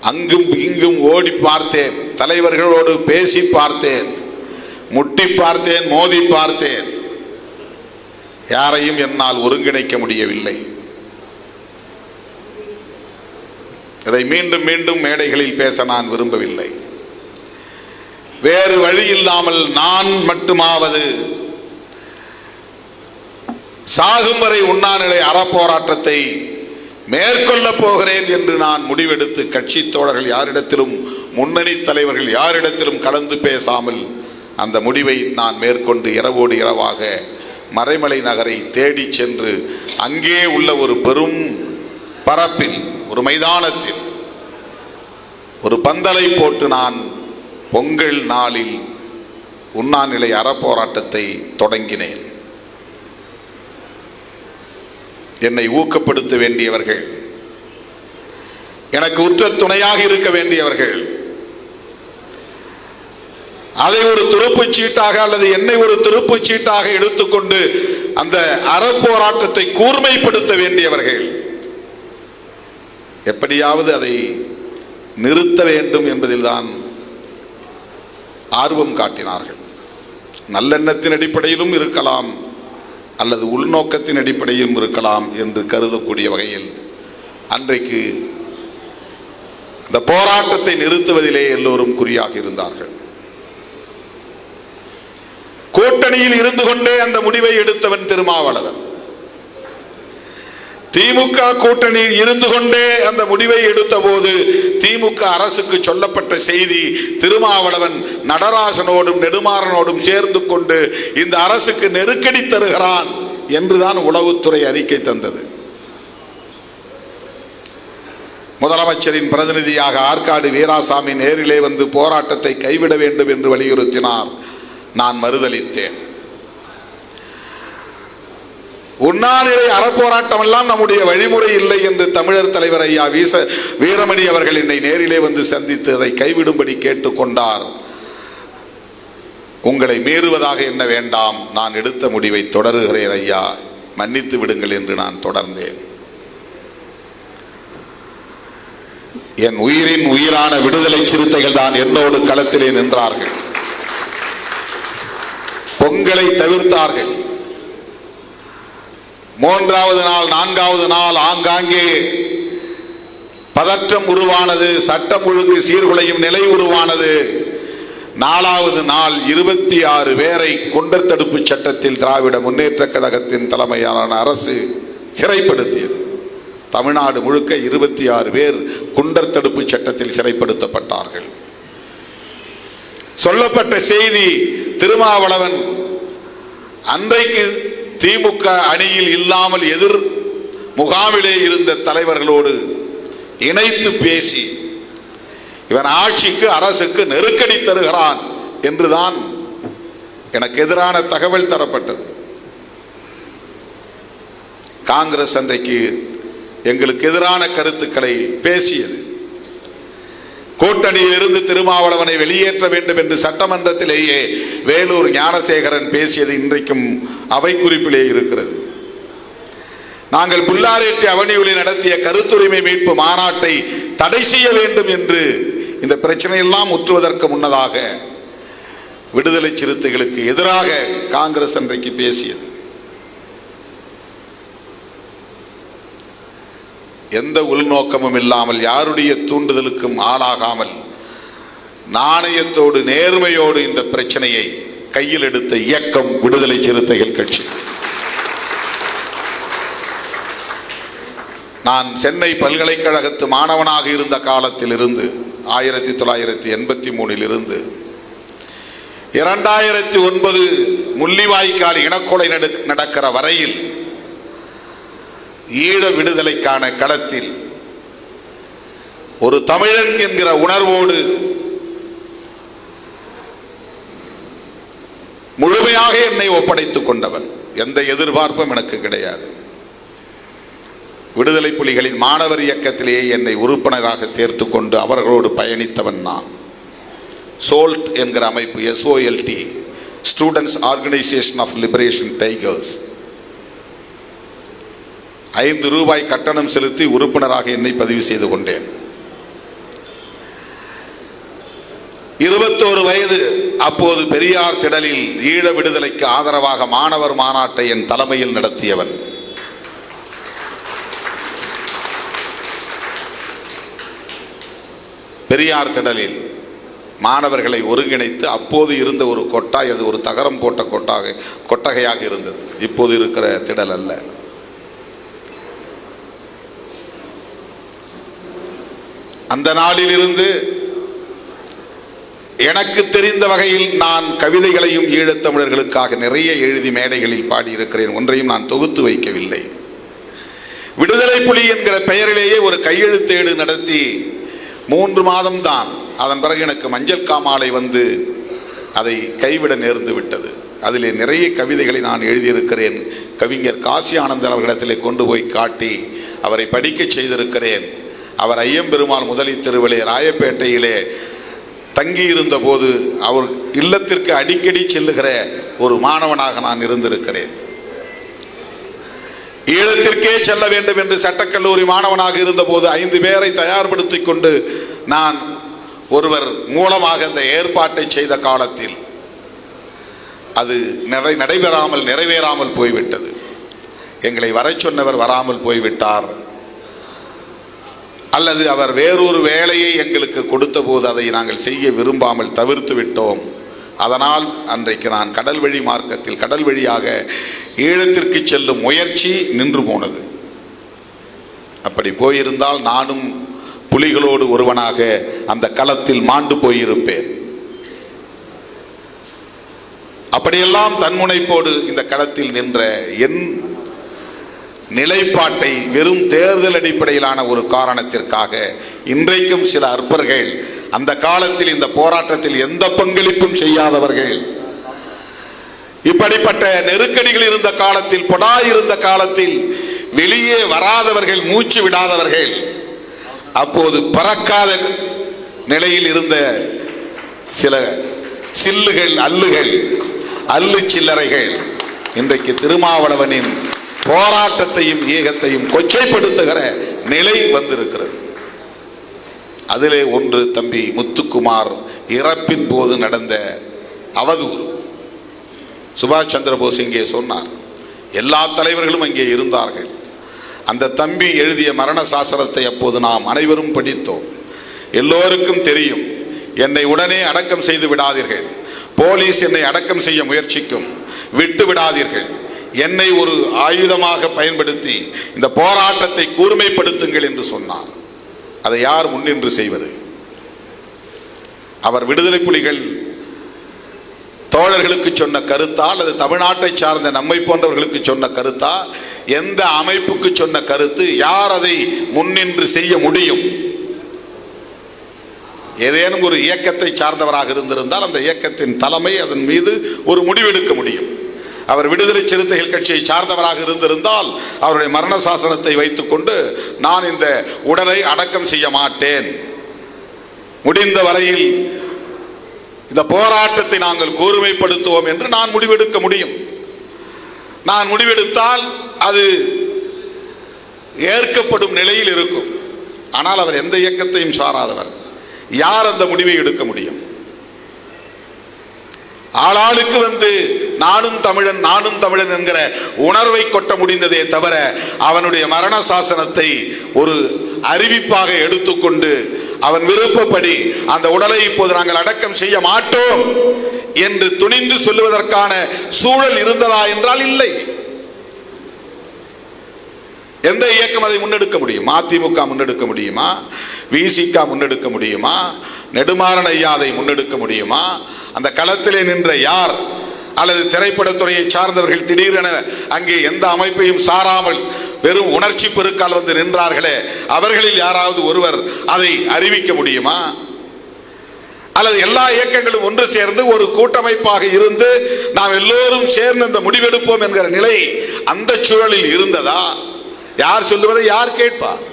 அங்கும் இங்கும் ஓடி பார்த்தேன், தலைவர்களோடு பேசி பார்த்தேன், முட்டி பார்த்தேன், மோதி பார்த்தேன், யாரையும் என்னால் ஒருங்கிணைக்க முடியவில்லை. இதை மீண்டும் மீண்டும் மேடைகளில் பேச நான் விரும்பவில்லை. வேறு வழி இல்லாமல் நான் மட்டுமாவது சாகும் வரை உண்ணாநிலை அறப்போராட்டத்தை மேற்கொள்ள போகிறேன் என்று நான் முடிவெடுத்து, கட்சி தோழர்கள் யாரிடத்திலும், முன்னணி தலைவர்கள் யாரிடத்திலும் கலந்து பேசாமல் அந்த முடிவை நான் மேற்கொண்டு இரவோடு இரவாக மறைமலை நகரை தேடி சென்று அங்கே உள்ள ஒரு பெரும் பரப்பில், ஒரு மைதானத்தில் ஒரு பந்தலை போட்டு நான் பொங்கல் நாளில் உண்ணாநிலை அறப்போராட்டத்தை தொடங்கினேன். என்னை ஊக்கப்படுத்த வேண்டியவர்கள், எனக்கு உற்ற துணையாக இருக்க வேண்டியவர்கள், அதை ஒரு துருப்புச் சீட்டாக அல்லது என்னை ஒரு துருப்புச் சீட்டாக எடுத்துக்கொண்டு அந்த அறப்போராட்டத்தை கூர்மைப்படுத்த வேண்டியவர்கள் எப்படியாவது அதை நிறுத்த வேண்டும் என்பதில் தான் ஆர்வம் காட்டினார்கள். நல்லெண்ணத்தின் அடிப்படையிலும் இருக்கலாம், அல்லது உள்நோக்கத்தின் அடிப்படையிலும் இருக்கலாம் என்று கருதக்கூடிய வகையில் அன்றைக்கு அந்த போராட்டத்தை நிறுத்துவதிலே எல்லோரும் குறியாக இருந்தார்கள். கூட்டணியில் இருந்து கொண்டே அந்த முடிவை எடுத்தவன் திருமாவளவன். திமுக கூட்டணியில் இருந்து கொண்டே அந்த முடிவை எடுத்த போது திமுக அரசுக்கு சொல்லப்பட்ட செய்தி, திருமாவளவன் நடராசனோடும் நெடுமாறனோடும் சேர்ந்து கொண்டு இந்த அரசுக்கு நெருக்கடி தருகிறான் என்றுதான் உளவுத்துறை அறிக்கை தந்தது. முதலமைச்சரின் பிரதிநிதியாக ஆற்காடு வீராசாமி நேரிலே வந்து போராட்டத்தை கைவிட வேண்டும் என்று வலியுறுத்தினார். நான் மறுதளித்தேன். உண்ணாநிலை அறப்போராட்டம் எல்லாம் நம்முடைய வழிமுறை இல்லை என்று தமிழர் தலைவர் ஐயா வீரமணி அவர்கள் என்னை நேரிலே வந்து சந்தித்து அதை கைவிடும்படி கேட்டுக்கொண்டார். உங்களை மீறுவதாக என்ன வேண்டாம், நான் எடுத்த முடிவை தொடருகிறேன் ஐயா, மன்னித்து விடுங்கள் என்று நான் தொடர்ந்தேன். என் உயிரின் உயிரான விடுதலை சிறுத்தைகள் தான் என்னோடு களத்திலே நின்றார்கள். பொங்கலை தவிர்த்தார்கள். மூன்றாவது நாள், நான்காவது நாள் ஆங்காங்கே பதற்றம் உருவானது, சட்டம் ஒழுங்கு சீர்குலையும் நிலை உருவானது. நாலாவது நாள் 26 பேரை குண்டர் தடுப்பு சட்டத்தில் திராவிட முன்னேற்ற கழகத்தின் தலைமையிலான அரசு சிறைப்படுத்தியது. தமிழ்நாடு முழுக்க 26 பேர் குண்டர் தடுப்பு சட்டத்தில் சிறைப்படுத்தப்பட்டார்கள். சொல்லப்பட்ட செய்தி, திருமாவளவன் அன்றைக்கு திமுக அணியில் இல்லாமல் எதிர் முகாமிலே இருந்த தலைவர்களோடு இணைத்து பேசி இவன் ஆட்சிக்கு அரசுக்கு நெருக்கடி தருகிறான் என்றுதான் எனக்கு எதிரான தகவல் தரப்பட்டது. காங்கிரஸ் அன்றைக்கு எங்களுக்கு எதிரான கருத்துக்களை பேசியது. கூட்டணியில் இருந்து திருமாவளவனை வெளியேற்ற வேண்டும் என்று சட்டமன்றத்திலேயே வேலூர் ஞானசேகரன் பேசியது இன்றைக்கும் அவை குறிப்பிலே இருக்கிறது. நாங்கள் புல்லாரேட்டி அவனியூரில் நடத்திய கருத்துரிமை மீட்பு மாநாட்டை தடை செய்ய வேண்டும் என்று இந்த பிரச்சனையெல்லாம் முற்றுவதற்கு முன்னதாக விடுதலை சிறுத்தைகளுக்கு எதிராக காங்கிரஸ் அன்றைக்கு பேசியது. எந்த உள்நோக்கமும் இல்லாமல், யாருடைய தூண்டுதலுக்கும் ஆளாகாமல், நாணயத்தோடு நேர்மையோடு இந்த பிரச்சனையை கையில் எடுத்த இயக்கம் விடுதலை சிறுத்தைகள் கட்சி. நான் சென்னை பல்கலைக்கழகத்து மாணவனாக இருந்த காலத்தில் இருந்து 1983 இருந்து 2009 முள்ளிவாய்க்கால் இனக்கொலை நடக்கிற வரையில் ஈழ விடுதலைக்கான களத்தில் ஒரு தமிழன் என்கிற உணர்வோடு முழுமையாக என்னை ஒப்படைத்துக் கொண்டவன். எந்த எதிர்பார்ப்பும் எனக்கு கிடையாது. விடுதலை புலிகளின் மாணவர் இயக்கத்திலேயே என்னை உறுப்பினராக சேர்த்து கொண்டு அவர்களோடு பயணித்தவன் நான். சோல்ட் என்கிற அமைப்பு, SOLT, students organisation of liberation tigers, 5 ரூபாய் கட்டணம் செலுத்தி உறுப்பினராக என்னை பதிவு செய்து கொண்டேன். 21 வயது, அப்போது பெரியார் திடலில் ஈழ விடுதலைக்கு ஆதரவாக மாணவர் மாநாட்டை என் தலைமையில் நடத்தியவன். பெரியார் திடலில் மாணவர்களை ஒருங்கிணைத்து அப்போது இருந்த ஒரு கொட்டாய், அது ஒரு தகரம் போட்ட கொட்டகையாக இருந்தது, இப்போது இருக்கிற திடல் அல்ல. அந்த நாளில் இருந்து எனக்கு தெரிந்த வகையில் நான் கவிதைகளையும் ஈழத்தமிழர்களுக்காக நிறைய எழுதி மேடைகளில் பாடியிருக்கிறேன். ஒன்றையும் நான் தொகுத்து வைக்கவில்லை. விடுதலை புலி என்கிற பெயரிலேயே ஒரு கையெழுத்தேடு நடத்தி 3 மாதம்தான். அதன் பிறகு எனக்கு மஞ்சள் காமாலை வந்து அதை கைவிட நேர்ந்து விட்டது. அதிலே நிறைய கவிதைகளை நான் எழுதியிருக்கிறேன். கவிஞர் காசி ஆனந்தன் அவர்களிடத்திலே கொண்டு போய் காட்டி அவரை படிக்க செய்திருக்கிறேன். அவர் ஐயம்பெருமாள் முதலி தெருவிலே ராயப்பேட்டையிலே தங்கியிருந்த போது அவர் இல்லத்திற்கு அடிக்கடி செல்லுகிற ஒரு மாணவனாக நான் இருந்திருக்கிறேன். ஈழத்திற்கே செல்ல வேண்டும் என்று சட்டக்கல்லூரி மாணவனாக இருந்தபோது 5 பேரை தயார்படுத்திக் கொண்டு நான் ஒருவர் மூலமாக அந்த ஏற்பாட்டை செய்த காலத்தில் அது நிறைவேறாமல் போய்விட்டது. எங்களை வர சொன்னவர் வராமல் போய்விட்டார், அல்லது அவர் வேறொரு வேலையை எங்களுக்கு கொடுத்த போது அதை நாங்கள் செய்ய விரும்பாமல் தவிர்த்து விட்டோம். அதனால் அன்றைக்கு நான் கடல் வழி மார்க்கத்தில் கடல் வழியாக ஈழத்திற்கு செல்லும் முயற்சி நின்று போனது. அப்படி போயிருந்தால் நானும் புலிகளோடு ஒருவனாக அந்த களத்தில் மாண்டு போயிருப்பேன். அப்படியெல்லாம் தன்முனைப்போடு இந்த களத்தில் நின்ற என் நிலைப்பாட்டை வெறும் தேர்தல் அடிப்படையிலான ஒரு காரணத்திற்காக இன்றைக்கும் சில அற்பர்கள், அந்த காலத்தில் இந்த போராட்டத்தில் எந்த பங்களிப்பும் செய்யாதவர்கள், இப்படிப்பட்ட நெருக்கடிகள் இருந்த காலத்தில், இருந்த காலத்தில் வெளியே வராதவர்கள், மூச்சு விடாதவர்கள், அப்போது பறக்காத நிலையில் இருந்த சில சில்லுகள், அல்லு சில்லறைகள் இன்றைக்கு திருமாவளவனின் போராட்டத்தையும் இயக்கத்தையும் கொச்சைப்படுத்துகிற நிலை வந்திருக்கிறது. அதிலே ஒன்று தம்பி முத்துக்குமார் இறப்பின் போது நடந்த அவதூறு. சுபாஷ் சந்திர போஸ் இங்கே சொன்னார், எல்லா தலைவர்களும் அங்கே இருந்தார்கள். அந்த தம்பி எழுதிய மரண சாசனத்தை அப்போது நாம் அனைவரும் படித்தோம். எல்லோருக்கும் தெரியும், என்னை உடனே அடக்கம் செய்து விடாதீர்கள், போலீஸ் என்னை அடக்கம் செய்ய முயற்சிக்கும், விட்டு விடாதீர்கள், என்னை ஒரு ஆயுதமாக பயன்படுத்தி இந்த போராட்டத்தை கூர்மைப்படுத்துங்கள் என்று சொன்னார். அதை யார் முன்னின்று செய்வது? அவர் விடுதலை புலிகள் தோழர்களுக்கு சொன்ன கருத்தா அல்லது தமிழ்நாட்டை சார்ந்த நம்மை போன்றவர்களுக்கு சொன்ன கருத்தா? எந்த அமைப்புக்கு சொன்ன கருத்து? யார் அதை முன்னின்று செய்ய முடியும்? ஏதேனும் ஒரு இயக்கத்தை சார்ந்தவராக இருந்திருந்தால் அந்த இயக்கத்தின் தலைமை அதன் மீது ஒரு முடிவெடுக்க முடியும். அவர் விடுதலை சிறுத்தைகள் கட்சியை சார்ந்தவராக இருந்திருந்தால் அவருடைய மரண சாசனத்தை வைத்துக்கொண்டு நான் இந்த உடலை அடக்கம் செய்ய மாட்டேன், முடிந்த வரையில் இந்த போராட்டத்தை நாங்கள் கூர்மைப்படுத்துவோம் என்று நான் முடிவெடுக்க முடியும். நான் முடிவெடுத்தால் அது ஏற்கப்படும் நிலையில் இருக்கும். ஆனால் அவர் எந்த இயக்கத்தையும் சாராதவர். யார் அந்த முடிவை எடுக்க முடியும்? ஆளாளுக்கு வந்து நானும் தமிழன் நானும் தமிழன் என்கிற உணர்வை கொட்ட முடிந்ததே தவிர அவனுடைய மரண சாசனத்தை ஒரு அறிவிப்பாக எடுத்துக்கொண்டு அவன் விருப்பப்படி அந்த உடலை இப்போது நாங்கள் அடக்கம் செய்ய மாட்டோம் என்று துணிந்து சொல்லுவதற்கான சூழல் இருந்ததா என்றால் இல்லை. எந்த இயக்கம் அதை முன்னெடுக்க முடியும்? அதிமுக முன்னெடுக்க முடியுமா? விசிக முன்னெடுக்க முடியுமா? நெடுமாறன் ஐயா அதை முன்னெடுக்க முடியுமா? அந்த களத்திலே நின்ற யார் அல்லது திரைப்படத்துறையை சார்ந்தவர்கள் திடீரென அங்கே எந்த அமைப்பையும் சாராமல் வெறும் உணர்ச்சி பெருக்கால் வந்து நின்றார்களே, அவர்களில் யாராவது ஒருவர் அதை அறிவிக்க முடியுமா? அல்லது எல்லா இயக்கங்களும் ஒன்று சேர்ந்து ஒரு கூட்டமைப்பாக இருந்து நாம் எல்லோரும் சேர்ந்து அந்த முடிவெடுப்போம் என்கிற நிலை அந்த சூழலில் இருந்ததா? யார் சொல்லுவதை யார் கேட்பார்?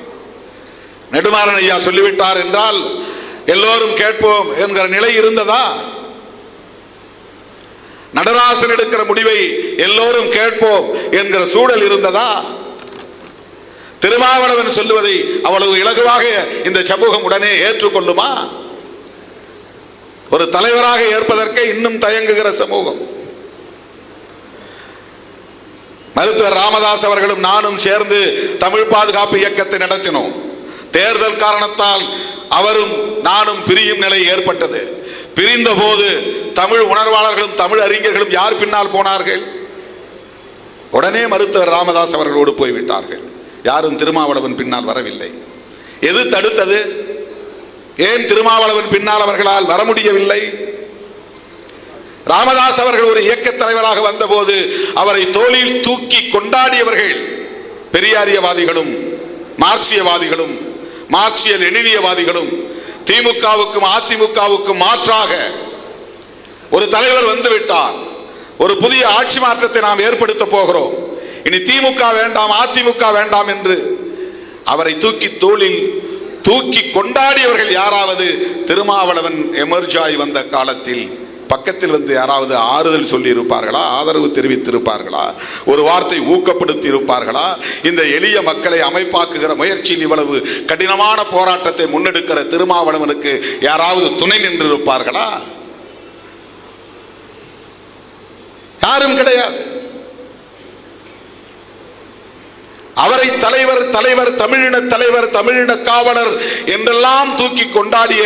நெடுமாறன் ஐயா சொல்லிவிட்டார் என்றால் எல்லோரும் கேட்போம் என்கிற நிலை இருந்ததா? நடராசன் எடுக்கிற முடிவை எல்லோரும் கேட்போம் என்கிற சூழல் இருந்ததா? திருமாவளவன் சொல்லுவதை அவ்வளவு இலகுவாக இந்த சமூகம் உடனே ஏற்றுக்கொள்ளுமா? ஒரு தலைவராக ஏற்பதற்கு இன்னும் தயங்குகிற சமூகம். மருத்துவர் ராமதாஸ் அவர்களும் நானும் சேர்ந்து தமிழ் பாதுகாப்பு இயக்கத்தை நடத்தினோம். தேர்தல் காரணத்தால் அவரும் நானும் பிரியும் நிலை ஏற்பட்டது. பிரிந்த போது தமிழ் உணர்வாளர்களும் தமிழ் அறிஞர்களும் யார் பின்னால் போனார்கள்? உடனே மருத்துவர் ராமதாஸ் அவர்களோடு போய்விட்டார்கள். யாரும் திருமாவளவன் பின்னால் வரவில்லை. எது தடுத்தது? ஏன் திருமாவளவன் பின்னால் அவர்களால் வர முடியவில்லை? ராமதாஸ் அவர்கள் ஒரு இயக்க தலைவராக வந்தபோது அவரை தோளில் தூக்கி கொண்டாடியவர்கள் பெரியாரியவாதிகளும் மார்க்சியவாதிகளும் மார்க்சிய லெனினியவாதிகளும். திமுகவுக்கும் அதிமுகவுக்கும் மாற்றாக ஒரு தலைவர் வந்துவிட்டார், ஒரு புதிய ஆட்சி மாற்றத்தை நாம் ஏற்படுத்த போகிறோம், இனி திமுக வேண்டாம் அதிமுக வேண்டாம் என்று அவரை தூக்கி தோளில் தூக்கி கொண்டாடியவர்கள் யாராவது திருமாவளவன் எமர்ஜாய் வந்த காலத்தில் பக்கத்தில் வந்து யாராவது ஆறுதல் சொல்லி இருப்பார்களா? ஆதரவு தெரிவித்திருப்பார்களா? ஒரு வார்த்தை ஊக்கப்படுத்தி இருப்பார்களா? இந்த எளிய மக்களை அமைப்பாக்குகிற முயற்சியில் இவ்வளவு கடினமான போராட்டத்தை முன்னெடுக்கிற திருமாவளவனுக்கு யாராவது துணை நின்றிருப்பார்களா? யாரும் கிடையாது. அவரை தலைவர் தலைவர் தமிழின தலைவர் தமிழின காவலர் என்றெல்லாம் தூக்கி கொண்டாடிய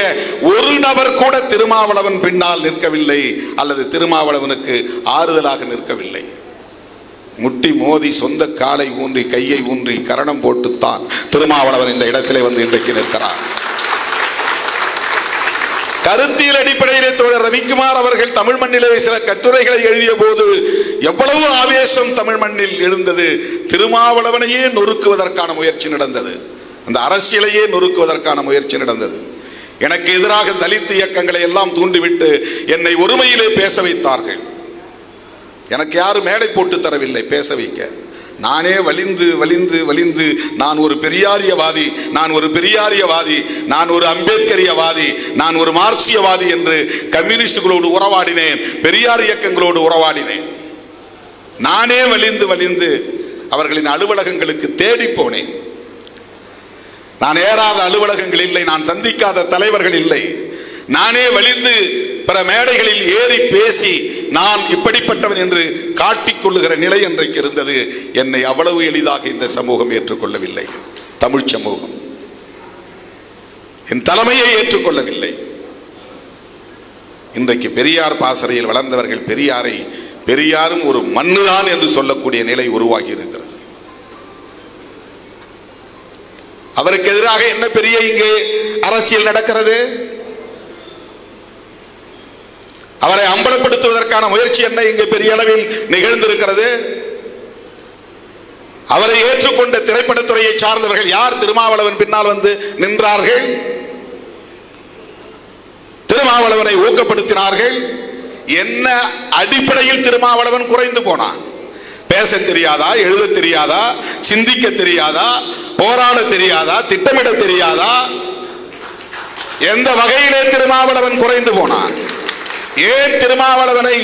ஒரு நபர் கூட திருமாவளவன் பின்னால் நிற்கவில்லை அல்லது திருமாவளவனுக்கு ஆறுதலாக நிற்கவில்லை. முட்டி மோதி சொந்த காலை ஊன்றி கையை ஊன்றி கரணம் போட்டுத்தான் திருமாவளவன் இந்த இடத்திலே வந்து இன்றைக்கு நிற்கிறார். கருத்தியல் அடிப்படையிலே தோழர் ரவிக்குமார் அவர்கள் தமிழ் மண்ணிலே சில கட்டுரைகளை எழுதிய போது எவ்வளவு ஆவேசம் தமிழ் மண்ணில் எழுந்தது. திருமாவளவனையே நொறுக்குவதற்கான முயற்சி நடந்தது, அந்த அரசியலையே நொறுக்குவதற்கான முயற்சி நடந்தது. எனக்கு எதிராக தலித் இயக்கங்களை எல்லாம் தூண்டிவிட்டு என்னை ஒருமையிலே பேச வைத்தார்கள். எனக்கு யாரும் மேடை போட்டு தரவில்லை பேச வைக்க. நானே வலிந்து வலிந்து வலிந்து நான் ஒரு பெரியாரியவாதி, நான் ஒரு பெரியாரியவாதி, நான் ஒரு அம்பேத்கரியவாதி, நான் ஒரு மார்க்சியவாதி என்று கம்யூனிஸ்டுகளோடு உறவாடினேன், பெரியார் இயக்கங்களோடு உறவாடினேன். நானே வலிந்து வலிந்து அவர்களின் அலுவலகங்களுக்கு தேடி போனேன். நான் ஏறாத அலுவலகங்கள் இல்லை, நான் சந்திக்காத தலைவர்கள் இல்லை. நானே வலிந்து பிற மேடைகளில் ஏறி பேசி நான் இப்படிப்பட்டவன் என்று காட்டிக்கொள்ளுகிற நிலை அன்றைக்கு இருந்தது. என்னை அவ்வளவு எளிதாக இந்த சமூகம் ஏற்றுக்கொள்ளவில்லை. தமிழ் சமூகம் என் தலைமையை ஏற்றுக்கொள்ளவில்லை. இன்றைக்கு பெரியார் பாசறையில் வளர்ந்தவர்கள் பெரியாரும் ஒரு மண்ணுதான் என்று சொல்லக்கூடிய நிலை உருவாகி இருக்கிறது. அவருக்கு எதிராக என்ன பெரிய இங்கே அரசியல் நடக்கிறது? அவரை அம்பலப்படுத்துவதற்கான முயற்சி என்ன இங்கே பெரிய அளவில் நிகழ்ந்திருக்கிறது? அவரை ஏற்றுக்கொண்ட திரைப்படத்துறையை சார்ந்தவர்கள் யார் திருமாவளவன் பின்னால் வந்து நின்றார்கள்? திருமாவளவனை ஊக்கப்படுத்தினார்கள். என்ன அடிப்படையில் திருமாவளவன் குறைந்து போனான்? பேச தெரியாதா, எழுத தெரியாதா, சிந்திக்க தெரியாதா, போராட தெரியாதா, திட்டமிட தெரியாதா? எந்த வகையிலே திருமாவளவன் குறைந்து போனான்? ஏன் திருமாவளவனை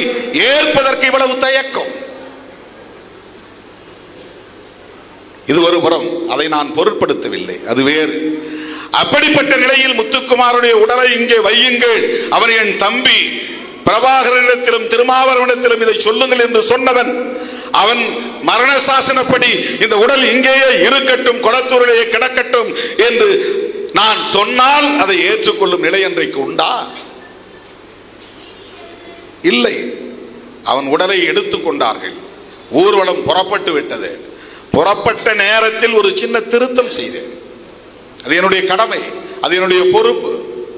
ஏற்பதற்கு இவ்வளவு தயக்கம்? இது ஒரு புறம், அதை நான் பொருட்படுத்தவில்லை, அது வேறு. அப்படிப்பட்ட நிலையில் முத்துக்குமாருடைய உடலை இங்கே வையுங்கள், அவர் என் தம்பி, பிரபாகரனிடத்திலும் திருமாவளவனிடத்திலும் இதை சொல்லுங்கள் என்று சொன்னவன், அவன் மரண சாசனப்படி இந்த உடல் இங்கேயே இருக்கட்டும், கொளத்தூரிலேயே கிடக்கட்டும் என்று நான் சொன்னால் அதை ஏற்றுக்கொள்ளும் நிலை அன்றைக்கு உண்டா? இல்லை. அவன் உடலை எடுத்துக்கொண்டார்கள். ஊர்வலம் புறப்பட்டு விட்டது. புறப்பட்ட நேரத்தில் ஒரு சின்ன திருத்தம் செய்தேன். அது என்னுடைய கடமை, அது என்னுடைய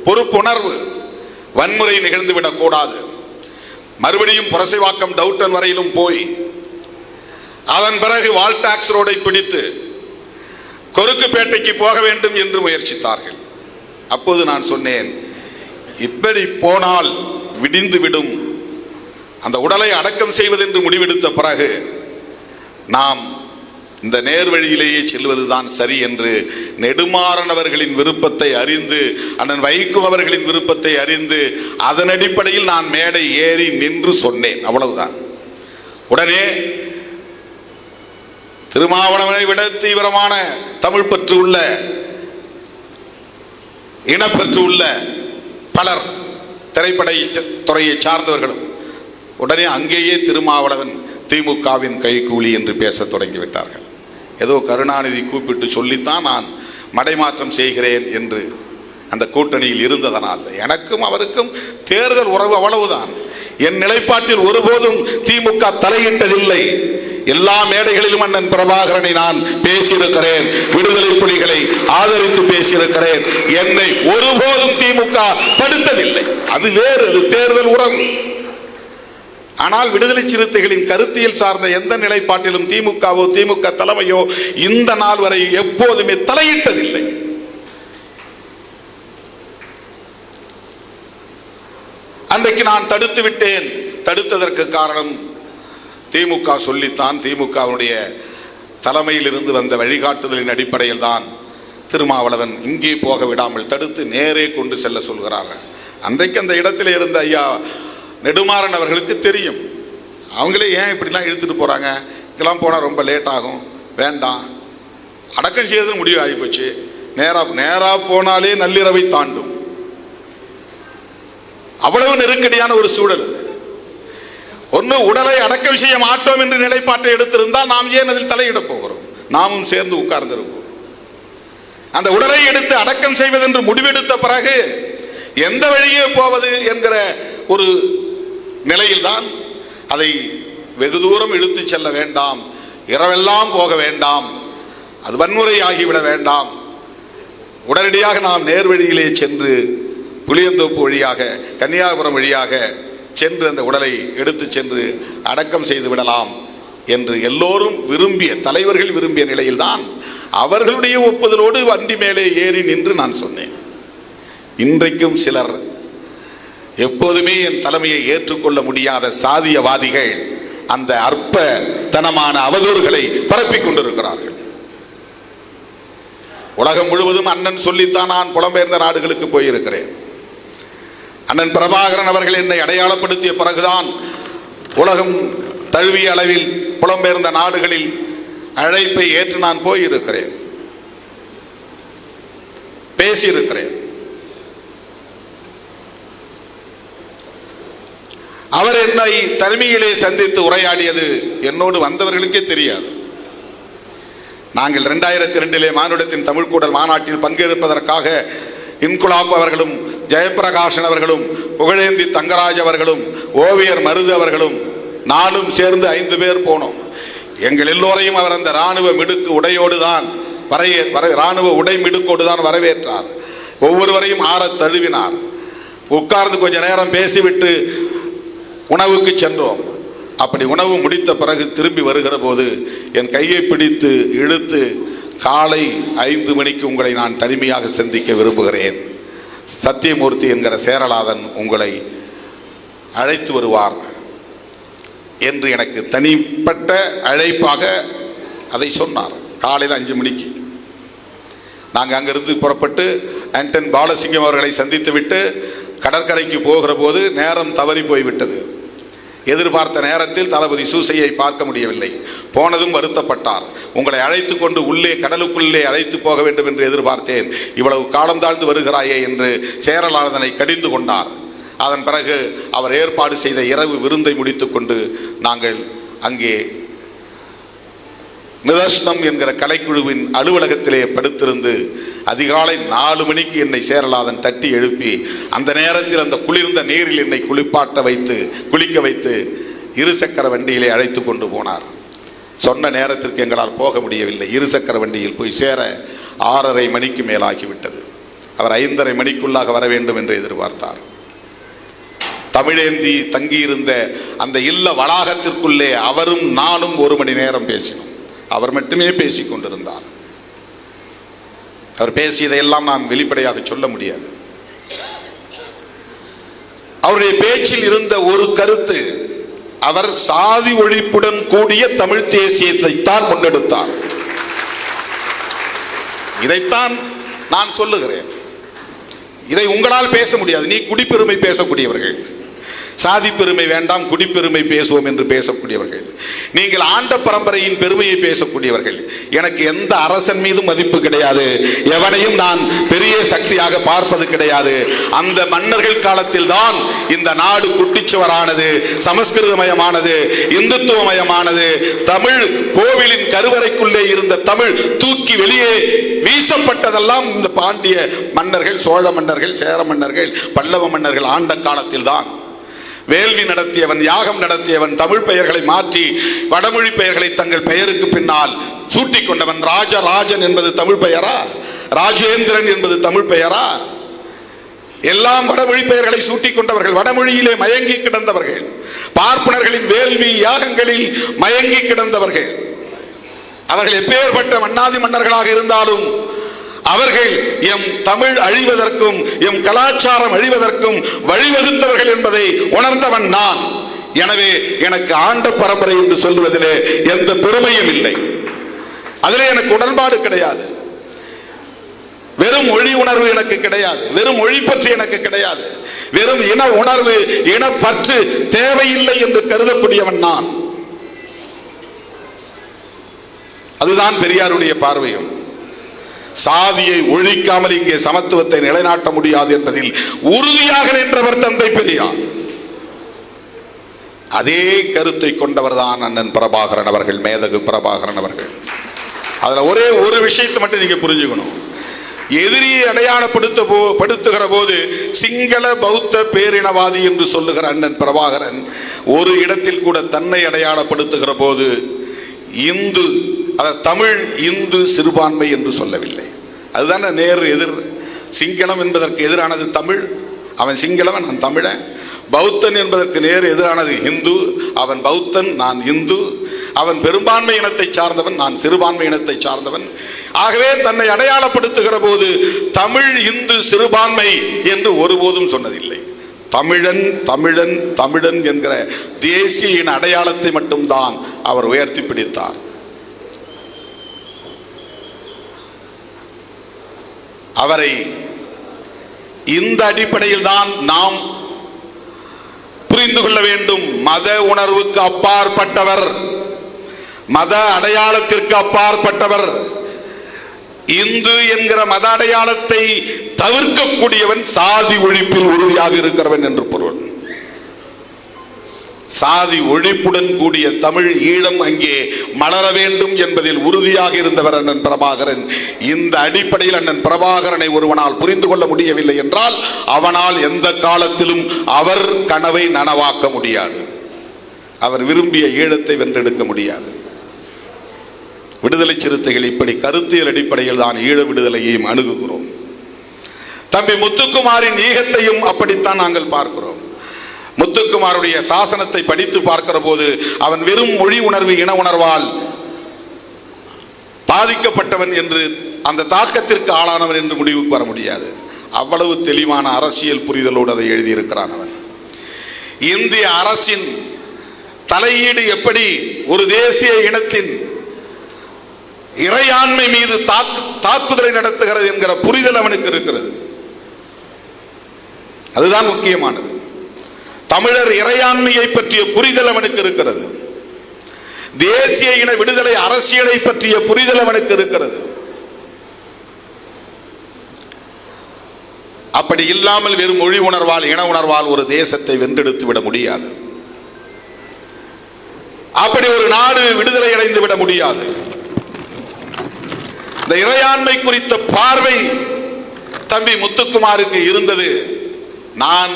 பொறுப்புணர்வு. வன்முறை நிகழ்ந்துவிடக் கூடாது. மறுபடியும் புரசைவாக்கம் டவுட்டன் வரையிலும் போய் அதன் பிறகு வால்டாக்ஸ் ரோடை பிடித்து கொருக்குப்பேட்டைக்கு போக வேண்டும் என்று முயற்சித்தார்கள். அப்போது நான் சொன்னேன், இப்படி போனால் விடிந்துவிடும், அந்த உடலை அடக்கம் செய்வதென்று முடிவெடுத்த பிறகு நாம் இந்த நேர்வழியிலேயே செல்வதுதான் சரி என்று நெடுமாறன் அவர்களின் விருப்பத்தை அறிந்து, அண்ணன் வைகோ அவர்களின் விருப்பத்தை அறிந்து, அதன் அடிப்படையில் நான் மேடை ஏறி நின்று சொன்னேன். அவ்வளவுதான். உடனே திருமாவளவனை விட தீவிரமான தமிழ் பற்று உள்ள, இனப்பற்று உள்ள பலர், திரைப்பட துறையை சார்ந்தவர்களும் உடனே அங்கேயே திருமாவளவன் திமுகவின் கைகூலி என்று பேச தொடங்கிவிட்டார்கள். ஏதோ கருணாநிதி கூப்பிட்டு சொல்லித்தான் நான் மடைமாற்றம் செய்கிறேன் என்று அந்த கூட்டணியில் இருந்ததனால். எனக்கும் அவருக்கும் தேர்தல் உறவு அவ்வளவுதான். என் நிலைப்பாட்டில் ஒருபோதும் திமுக தலையிட்டதில்லை. எல்லா மேடைகளிலும் அண்ணன் பிரபாகரனை நான் பேசியிருக்கிறேன், விடுதலை புலிகளை ஆதரித்து பேசியிருக்கிறேன். என்னை ஒருபோதும் திமுக தடுத்ததில்லை. அது வேறு, அது தேர்தல் உறவு. ஆனால் விடுதலை சிறுத்தைகளின் கருத்தியல் சார்ந்த எந்த நிலைப்பாட்டிலும் திமுகவோ திமுக தலைமையோ இந்த நாள் வரை எப்போதுமே தலையிட்டதில்லை. அன்றைக்கு நான் தடுத்து விட்டேன். தடுத்ததற்கு காரணம் திமுக சொல்லித்தான், திமுகவுடைய தலைமையில் இருந்து வந்த வழிகாட்டுதலின் அடிப்படையில் தான் திருமாவளவன் இங்கே போக விடாமல் தடுத்து நேரே கொண்டு செல்ல சொல்கிறார்கள். அன்றைக்கு அந்த இடத்தில் இருந்த ஐயா நெடுமாறன் அவர்களுக்கு தெரியும். அவங்களே ஏன் இப்படிலாம் இழுத்துட்டு போகிறாங்க, இங்கெல்லாம் போனால் ரொம்ப லேட் ஆகும், வேண்டாம், அடக்கம் செய்யறது முடிவு ஆகிப்போச்சு, நேராக போனாலே நள்ளிரவை தாண்டும். அவ்வளவு நெருக்கடியான ஒரு சூழல். ஒன்று உடலை அடக்கம் செய்ய மாட்டோம் என்று நிலைப்பாட்டை எடுத்திருந்தால் நாம் ஏன் அதில் தலையிட போகிறோம்? நாமும் சேர்ந்து உட்கார்ந்திருப்போம். அந்த உடலை எடுத்து அடக்கம் செய்வதென்று முடிவெடுத்த பிறகு எந்த வழியே போவது என்கிற ஒரு நிலையில்தான் அதை வெகு தூரம் இழுத்து செல்ல வேண்டாம், இரவெல்லாம் போக வேண்டாம், அது வன்முறை ஆகிவிட வேண்டாம், உடனடியாக நாம் நேர்வழியிலே சென்று புளியந்தோப்பு வழியாக கன்னியாகுமரம் வழியாக சென்று அந்த உடலை எடுத்து சென்று அடக்கம் செய்து விடலாம் என்று எல்லோரும் விரும்பிய, தலைவர்கள் விரும்பிய நிலையில்தான் அவர்களுடைய ஒப்புதலோடு வண்டி மேலே ஏறி நின்று நான் சொன்னேன். இன்றைக்கும் சிலர், எப்போதுமே என் தலைமையை ஏற்றுக்கொள்ள முடியாத சாதியவாதிகள் அந்த அற்பத்தனமான அவதூறுகளை பரப்பிக் கொண்டிருக்கிறார்கள். உலகம் முழுவதும் அண்ணன் சொல்லித்தான் நான் புலம்பெயர்ந்த நாடுகளுக்கு போயிருக்கிறேன். அண்ணன் பிரபாகரன் அவர்கள் என்னை அடையாளப்படுத்திய பிறகுதான் உலகம் தழுவிய அளவில் புலம்பெயர்ந்த நாடுகளில் அழைப்பை ஏற்று நான் போயிருக்கிறேன், பேசியிருக்கிறேன். அவரை என்னை தனிமையிலே சந்தித்து உரையாடியது என்னோடு வந்தவர்களுக்கே தெரியாது. நாங்கள் 2002 மானுடத்தின் தமிழ் கூடல் மாநாட்டில் பங்கேற்பதற்காக இன்குலாப் அவர்களும், ஜெயபிரகாஷன் அவர்களும், புகழேந்தி தங்கராஜ் அவர்களும், ஓவியர் மருது அவர்களும் நானும் சேர்ந்து 5 பேர் போனோம். எங்கள் எல்லோரையும் அவர் அந்த இராணுவ மிடுக்கு உடையோடு தான் இராணுவ உடை மிடுக்கோடு தான் வரவேற்றார். ஒவ்வொருவரையும் ஆறத் தழுவினார். உட்கார்ந்து கொஞ்ச நேரம் பேசிவிட்டு உணவுக்கு சென்றோம். அப்படி உணவு முடித்த பிறகு திரும்பி வருகிற போது என் கையை பிடித்து இழுத்து, காலை 5 மணிக்கு உங்களை நான் தனிமையாக சந்திக்க விரும்புகிறேன், சத்தியமூர்த்தி என்கிற சேரலாதன் உங்களை அழைத்து வருவார் என்று எனக்கு தனிப்பட்ட அழைப்பாக அதை சொன்னார். காலையில் 5 மணிக்கு நாங்கள் அங்கிருந்து புறப்பட்டு ஆண்டன் பாலசிங்கம் அவர்களை சந்தித்து விட்டு கடற்கரைக்கு போகிற போது நேரம் தவறி போய்விட்டது. எதிர்பார்த்த நேரத்தில் தளபதி சூசையை பார்க்க முடியவில்லை. போனதும் வருத்தப்பட்டார். உங்களை அழைத்து கொண்டு உள்ளே கடலுக்குள்ளே அழைத்து போக வேண்டும் என்று எதிர்பார்த்தேன், இவ்வளவு காலம் தாழ்ந்து வருகிறாயே என்று சேரலாதனை கடிந்து கொண்டார். அதன் பிறகு அவர் ஏற்பாடு செய்த இரவு விருந்தை முடித்து கொண்டு நாங்கள் அங்கே நிதர்ஷனம் என்கிற கலைக்குழுவின் அலுவலகத்திலே படுத்திருந்து அதிகாலை 4 மணிக்கு என்னை சேரலாதன் தட்டி எழுப்பி அந்த நேரத்தில் அந்த குளிர்ந்த நீரில் என்னை குளிக்க வைத்து இருசக்கர வண்டியிலே அழைத்து கொண்டு போனார். சொன்ன நேரத்திற்கு எங்களால் போக முடியவில்லை. இருசக்கர வண்டியில் போய் சேர 6:30 மணிக்கு மேலாகிவிட்டது. அவர் 5:30 மணிக்குள்ளாக வர வேண்டும் என்று எதிர்பார்த்தார். தமிழேந்தி தங்கியிருந்த அந்த இல்ல வளாகத்திற்குள்ளே அவரும் நானும் 1 மணி நேரம் பேசினோம். அவர் மட்டுமே பேசிக் கொண்டிருந்தார். அவர் பேசியதையெல்லாம் நான் வெளிப்படையாக சொல்ல முடியாது. அவருடைய பேச்சில் இருந்த ஒரு கருத்து, அவர் சாதி ஒழிப்புடன் கூடிய தமிழ் தேசியத்தை தான் முன்னெடுத்தார். இதைத்தான் நான் சொல்லுகிறேன். இதை உங்களால் பேச முடியாது. நீ குடிப்பெருமை பேசக்கூடியவர்கள், சாதி பெருமை வேண்டாம், குடிப்பெருமை பேசுவோம் என்று பேசக்கூடியவர்கள், நீங்கள் ஆண்ட பரம்பரையின் பெருமையை பேசக்கூடியவர்கள். எனக்கு எந்த அரசன் மீதும் மதிப்பு கிடையாது, எவனையும் நான் பெரிய சக்தியாக பார்ப்பது கிடையாது. அந்த மன்னர்கள் காலத்தில் தான் இந்த நாடு குட்டிச்சுவரானது, சமஸ்கிருதமயமானது, இந்துத்துவமயமானது. தமிழ் கோவிலின் கருவறைக்குள்ளே இருந்த தமிழ் தூக்கி வெளியே வீசப்பட்டதெல்லாம் இந்த பாண்டிய மன்னர்கள், சோழ மன்னர்கள், சேர மன்னர்கள், பல்லவ மன்னர்கள் ஆண்ட காலத்தில் தான். வேள்வி நடத்தியவன், யாகம் நடத்தியவன், தமிழ் பெயர்களை மாற்றி வடமொழி பெயர்களை தங்கள் பெயருக்கு பின்னால் சூட்டிக் கொண்டவன். ராஜராஜன் என்பது தமிழ் பெயரா? ராஜேந்திரன் என்பது தமிழ் பெயரா? எல்லாம் வடமொழி பெயர்களை சூட்டிக் கொண்டவர்கள், வடமொழியிலே மயங்கி கிடந்தவர்கள், பார்ப்பனர்களின் வேள்வி யாகங்களில் மயங்கி கிடந்தவர்கள். அவர்கள் எப்பேற்பட்ட மன்னாதி மன்னர்களாக இருந்தாலும் அவர்கள் எம் தமிழ் அழிவதற்கும் எம் கலாச்சாரம் அழிவதற்கும் வழிவகுத்தவர்கள் என்பதை உணர்ந்தவன் நான். எனவே எனக்கு ஆண்ட பரம்பரை என்று சொல்வதிலே எந்த பெருமையும் இல்லை. அதிலே எனக்கு உடன்பாடு கிடையாது. வெறும் மொழி உணர்வு எனக்கு கிடையாது, வெறும் மொழி பற்றி எனக்கு கிடையாது, வெறும் இன உணர்வு, இனப்பற்று தேவையில்லை என்று கருதக்கூடியவன் நான். அதுதான் பெரியாருடைய பார்வையும். சாதியை ஒழிக்காமல் இங்கே சமத்துவத்தை நிலைநாட்ட முடியாது என்பதில் உறுதியாக நின்றவர் தந்தை பெரியார். அதே கருத்தை கொண்டவர் தான் அண்ணன் பிரபாகரன் அவர்கள், மேதகு பிரபாகரன் அவர்கள். அதுல ஒரே ஒரு விஷயத்தை மட்டும் நீங்க புரிஞ்சுக்கணும். எதிரியை அடையாளப்படுத்துகிற போது சிங்கள பௌத்த பேரினவாதி என்று சொல்லுகிற அண்ணன் பிரபாகரன் ஒரு இடத்தில் கூட தன்னை அடையாளப்படுத்துகிற போது இந்து, தமிழ் இந்து சிறுபான்மை என்று சொல்லவில்லை. அதுதான் நேர் எதிர். சிங்களம் என்பதற்கு எதிரானது தமிழ், அவன் சிங்களவன், நான் தமிழன். பௌத்தன் என்பதற்கு நேர் எதிரானது இந்து, அவன் பௌத்தன், நான் இந்து. அவன் பெரும்பான்மை இனத்தை சார்ந்தவன், நான் சிறுபான்மை இனத்தை சார்ந்தவன். ஆகவே தன்னை அடையாளப்படுத்துகிற போது தமிழ் இந்து சிறுபான்மை என்று ஒருபோதும் சொன்னதில்லை. தமிழன் தமிழன் தமிழன் என்கிற தேசிய இன அடையாளத்தை மட்டும்தான் அவர் உயர்த்தி பிடித்தார். அவரை இந்த அடிப்படையில் தான் நாம் புரிந்து கொள்ள வேண்டும். மத உணர்வுக்கு அப்பாற்பட்டவர், மத அடையாளத்திற்கு அப்பாற்பட்டவர், இந்து என்கிற மத அடையாளத்தை தவிர்க்கக்கூடியவன் சாதி ஒழிப்பில் உறுதியாக இருக்கிறவன் என்று பொருள். சாதி ஒழிப்புடன் கூடிய தமிழ் ஈழம் அங்கே மலர வேண்டும் என்பதில் உறுதியாக இருந்தவர் அண்ணன் பிரபாகரன். இந்த அடிப்படையில் அண்ணன் பிரபாகரனை ஒருவனால் புரிந்து கொள்ள முடியவில்லை என்றால் அவனால் எந்த காலத்திலும் அவர் கனவை நனவாக்க முடியாது. அவர் விரும்பிய ஈழத்தை வென்றெடுக்க முடியாது. விடுதலை சிறுத்தைகள் இப்படி கருத்தியல் அடிப்படையில் தான் ஈழ விடுதலையையும் அணுகுகிறோம். தம்பி முத்துக்குமாரின் ஈகத்தையும் அப்படித்தான் நாங்கள் பார்க்கிறோம். முத்துக்குமாருடைய சாசனத்தை படித்து பார்க்கிற போது அவன் வெறும் மொழி உணர்வு, இன உணர்வால் பாதிக்கப்பட்டவன் என்று, அந்த தாக்கத்திற்கு ஆளானவன் என்று முடிவுக்கு வர முடியாது. அவ்வளவு தெளிவான அரசியல் புரிதலோடு அதை எழுதியிருக்கிறான் அவன். இந்திய அரசின் தலையீடு எப்படி ஒரு தேசிய இனத்தின் இறையாண்மை மீது தாக்குதலை நடத்துகிறது என்கிற புரிதல் அவனுக்கு இருக்கிறது. அதுதான் முக்கியமானது. தமிழர் இறையாண்மையை பற்றிய புரிதல் அவனுக்கு இருக்கிறது. தேசிய இன விடுதலை அரசியலை பற்றிய புரிதல் அவனுக்கு இருக்கிறது. அப்படி இல்லாமல் வெறும் மொழி உணர்வால், இன உணர்வால் ஒரு தேசத்தை வென்றெடுத்து விட முடியாது. அப்படி ஒரு நாடு விடுதலை அடைந்து விட முடியாது. இந்த இறையாண்மை குறித்த பார்வை தம்பி முத்துக்குமாருக்கு இருந்தது. நான்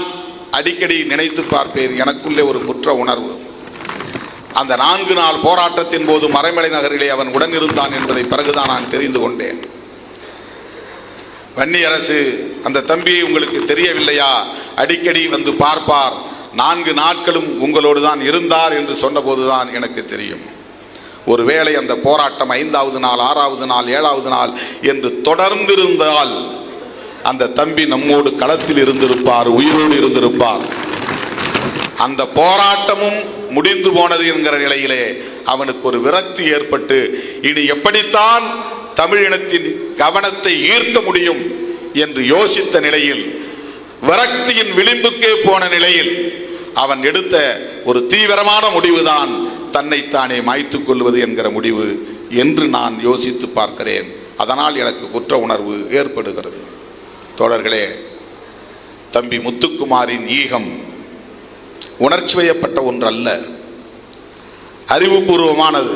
அடிக்கடி நினைத்து பார்ப்பேன். எனக்குள்ளே ஒரு குற்ற உணர்வு. அந்த 4 நாள் போராட்டத்தின் போது மறைமலை நகரிலே அவன் உடனிருந்தான் என்பதை பிறகுதான் நான் தெரிந்து கொண்டேன். வன்னியரசு அந்த தம்பியை உங்களுக்கு தெரியவில்லையா, அடிக்கடி வந்து பார்ப்பார், 4 நாட்களும் உங்களோடு தான் இருந்தார் என்று சொன்னபோதுதான் எனக்கு தெரியும். ஒருவேளை அந்த போராட்டம் 5வது நாள், 6வது நாள், 7வது நாள் என்று தொடர்ந்திருந்தால் அந்த தம்பி நம்மோடு களத்தில் இருந்திருப்பார், உயிரோடு இருந்திருப்பார். அந்த போராட்டமும் முடிந்து போனது என்கிற நிலையிலே அவனுக்கு ஒரு விரக்தி ஏற்பட்டு இனி எப்படித்தான் தமிழினத்தின் கவனத்தை ஈர்க்க முடியும் என்று யோசித்த நிலையில், விரக்தியின் விளிம்புக்கே போன நிலையில் அவன் எடுத்த ஒரு தீவிரமான முடிவுதான் தன்னைத்தானே மாய்த்துக் கொள்வது என்கிற முடிவு என்று நான் யோசித்து பார்க்கிறேன். அதனால் எனக்கு குற்ற உணர்வு ஏற்படுகிறது. தோழர்களே, தம்பி முத்துக்குமாரின் ஈகம் உணர்ச்சி வயப்பட்ட ஒன்றல்ல, அறிவுபூர்வமானது,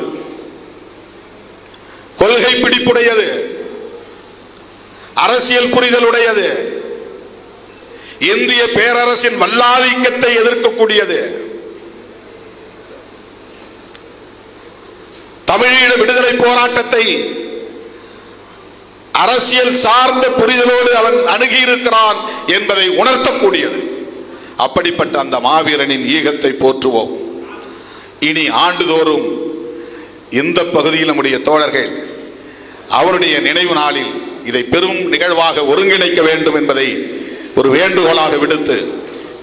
கொள்கை பிடிப்புடையது, அரசியல் புரிதலுடையது, இந்திய பேரரசின் வல்லாதிக்கத்தை எதிர்க்கக்கூடியது, தமிழீழ விடுதலை போராட்டத்தை அரசியல் சார்ந்த புரிதலோடு அவன் அணுகியிருக்கிறான் என்பதை உணர்த்தக்கூடியது. அப்படிப்பட்ட அந்த மாவீரனின் ஈகத்தை போற்றுவோம். இனி ஆண்டுதோறும் இந்த பகுதியில் நம்முடைய தோழர்கள் அவருடைய நினைவு நாளில் இதை பெரும் நிகழ்வாக ஒருங்கிணைக்க வேண்டும் என்பதை ஒரு வேண்டுகோளாக விடுத்து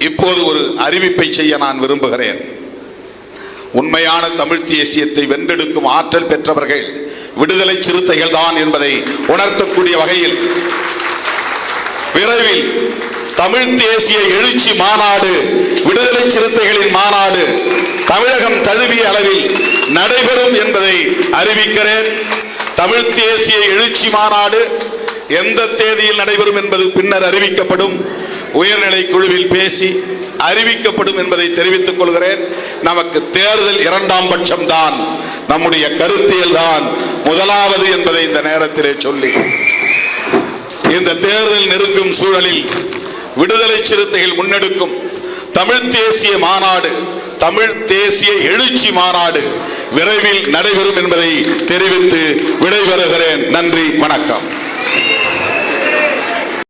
இப்போது ஒரு அறிவிப்பை செய்ய நான் விரும்புகிறேன். உண்மையான தமிழ் தேசியத்தை வென்றெடுக்கும் ஆற்றல் பெற்றவர்கள் விடுதலை சிறுத்தைகள் தான் என்பதை உணர்த்தக்கூடிய வகையில் விரைவில் தமிழ் தேசிய எழுச்சி மாநாடு, விடுதலை சிறுத்தைகளின் மாநாடு தமிழகம் தழுவிய அளவில் நடைபெறும் என்பதை அறிவிக்கிறேன். தமிழ் தேசிய எழுச்சி மாநாடு எந்த தேதியில் நடைபெறும் என்பது பின்னர் அறிவிக்கப்படும். உயர்நிலை குழுவில் பேசி அறிவிக்கப்படும் என்பதை தெரிவித்துக் கொள்கிறேன். நமக்கு தேர்தல் 2ஆம் பட்சம் தான், நம்முடைய கருத்தியல் தான் முதலாவது என்பதை இந்த நேரத்திலே சொல்லி, இந்த தேர்தல் நெருங்கும் சூழலில் விடுதலை சிறுத்தைகள் முன்னெடுக்கும் தமிழ் தேசிய மாநாடு, தமிழ் தேசிய எழுச்சி மாநாடு விரைவில் நடைபெறும் என்பதை தெரிவித்து விடைபெறுகிறேன். நன்றி, வணக்கம்.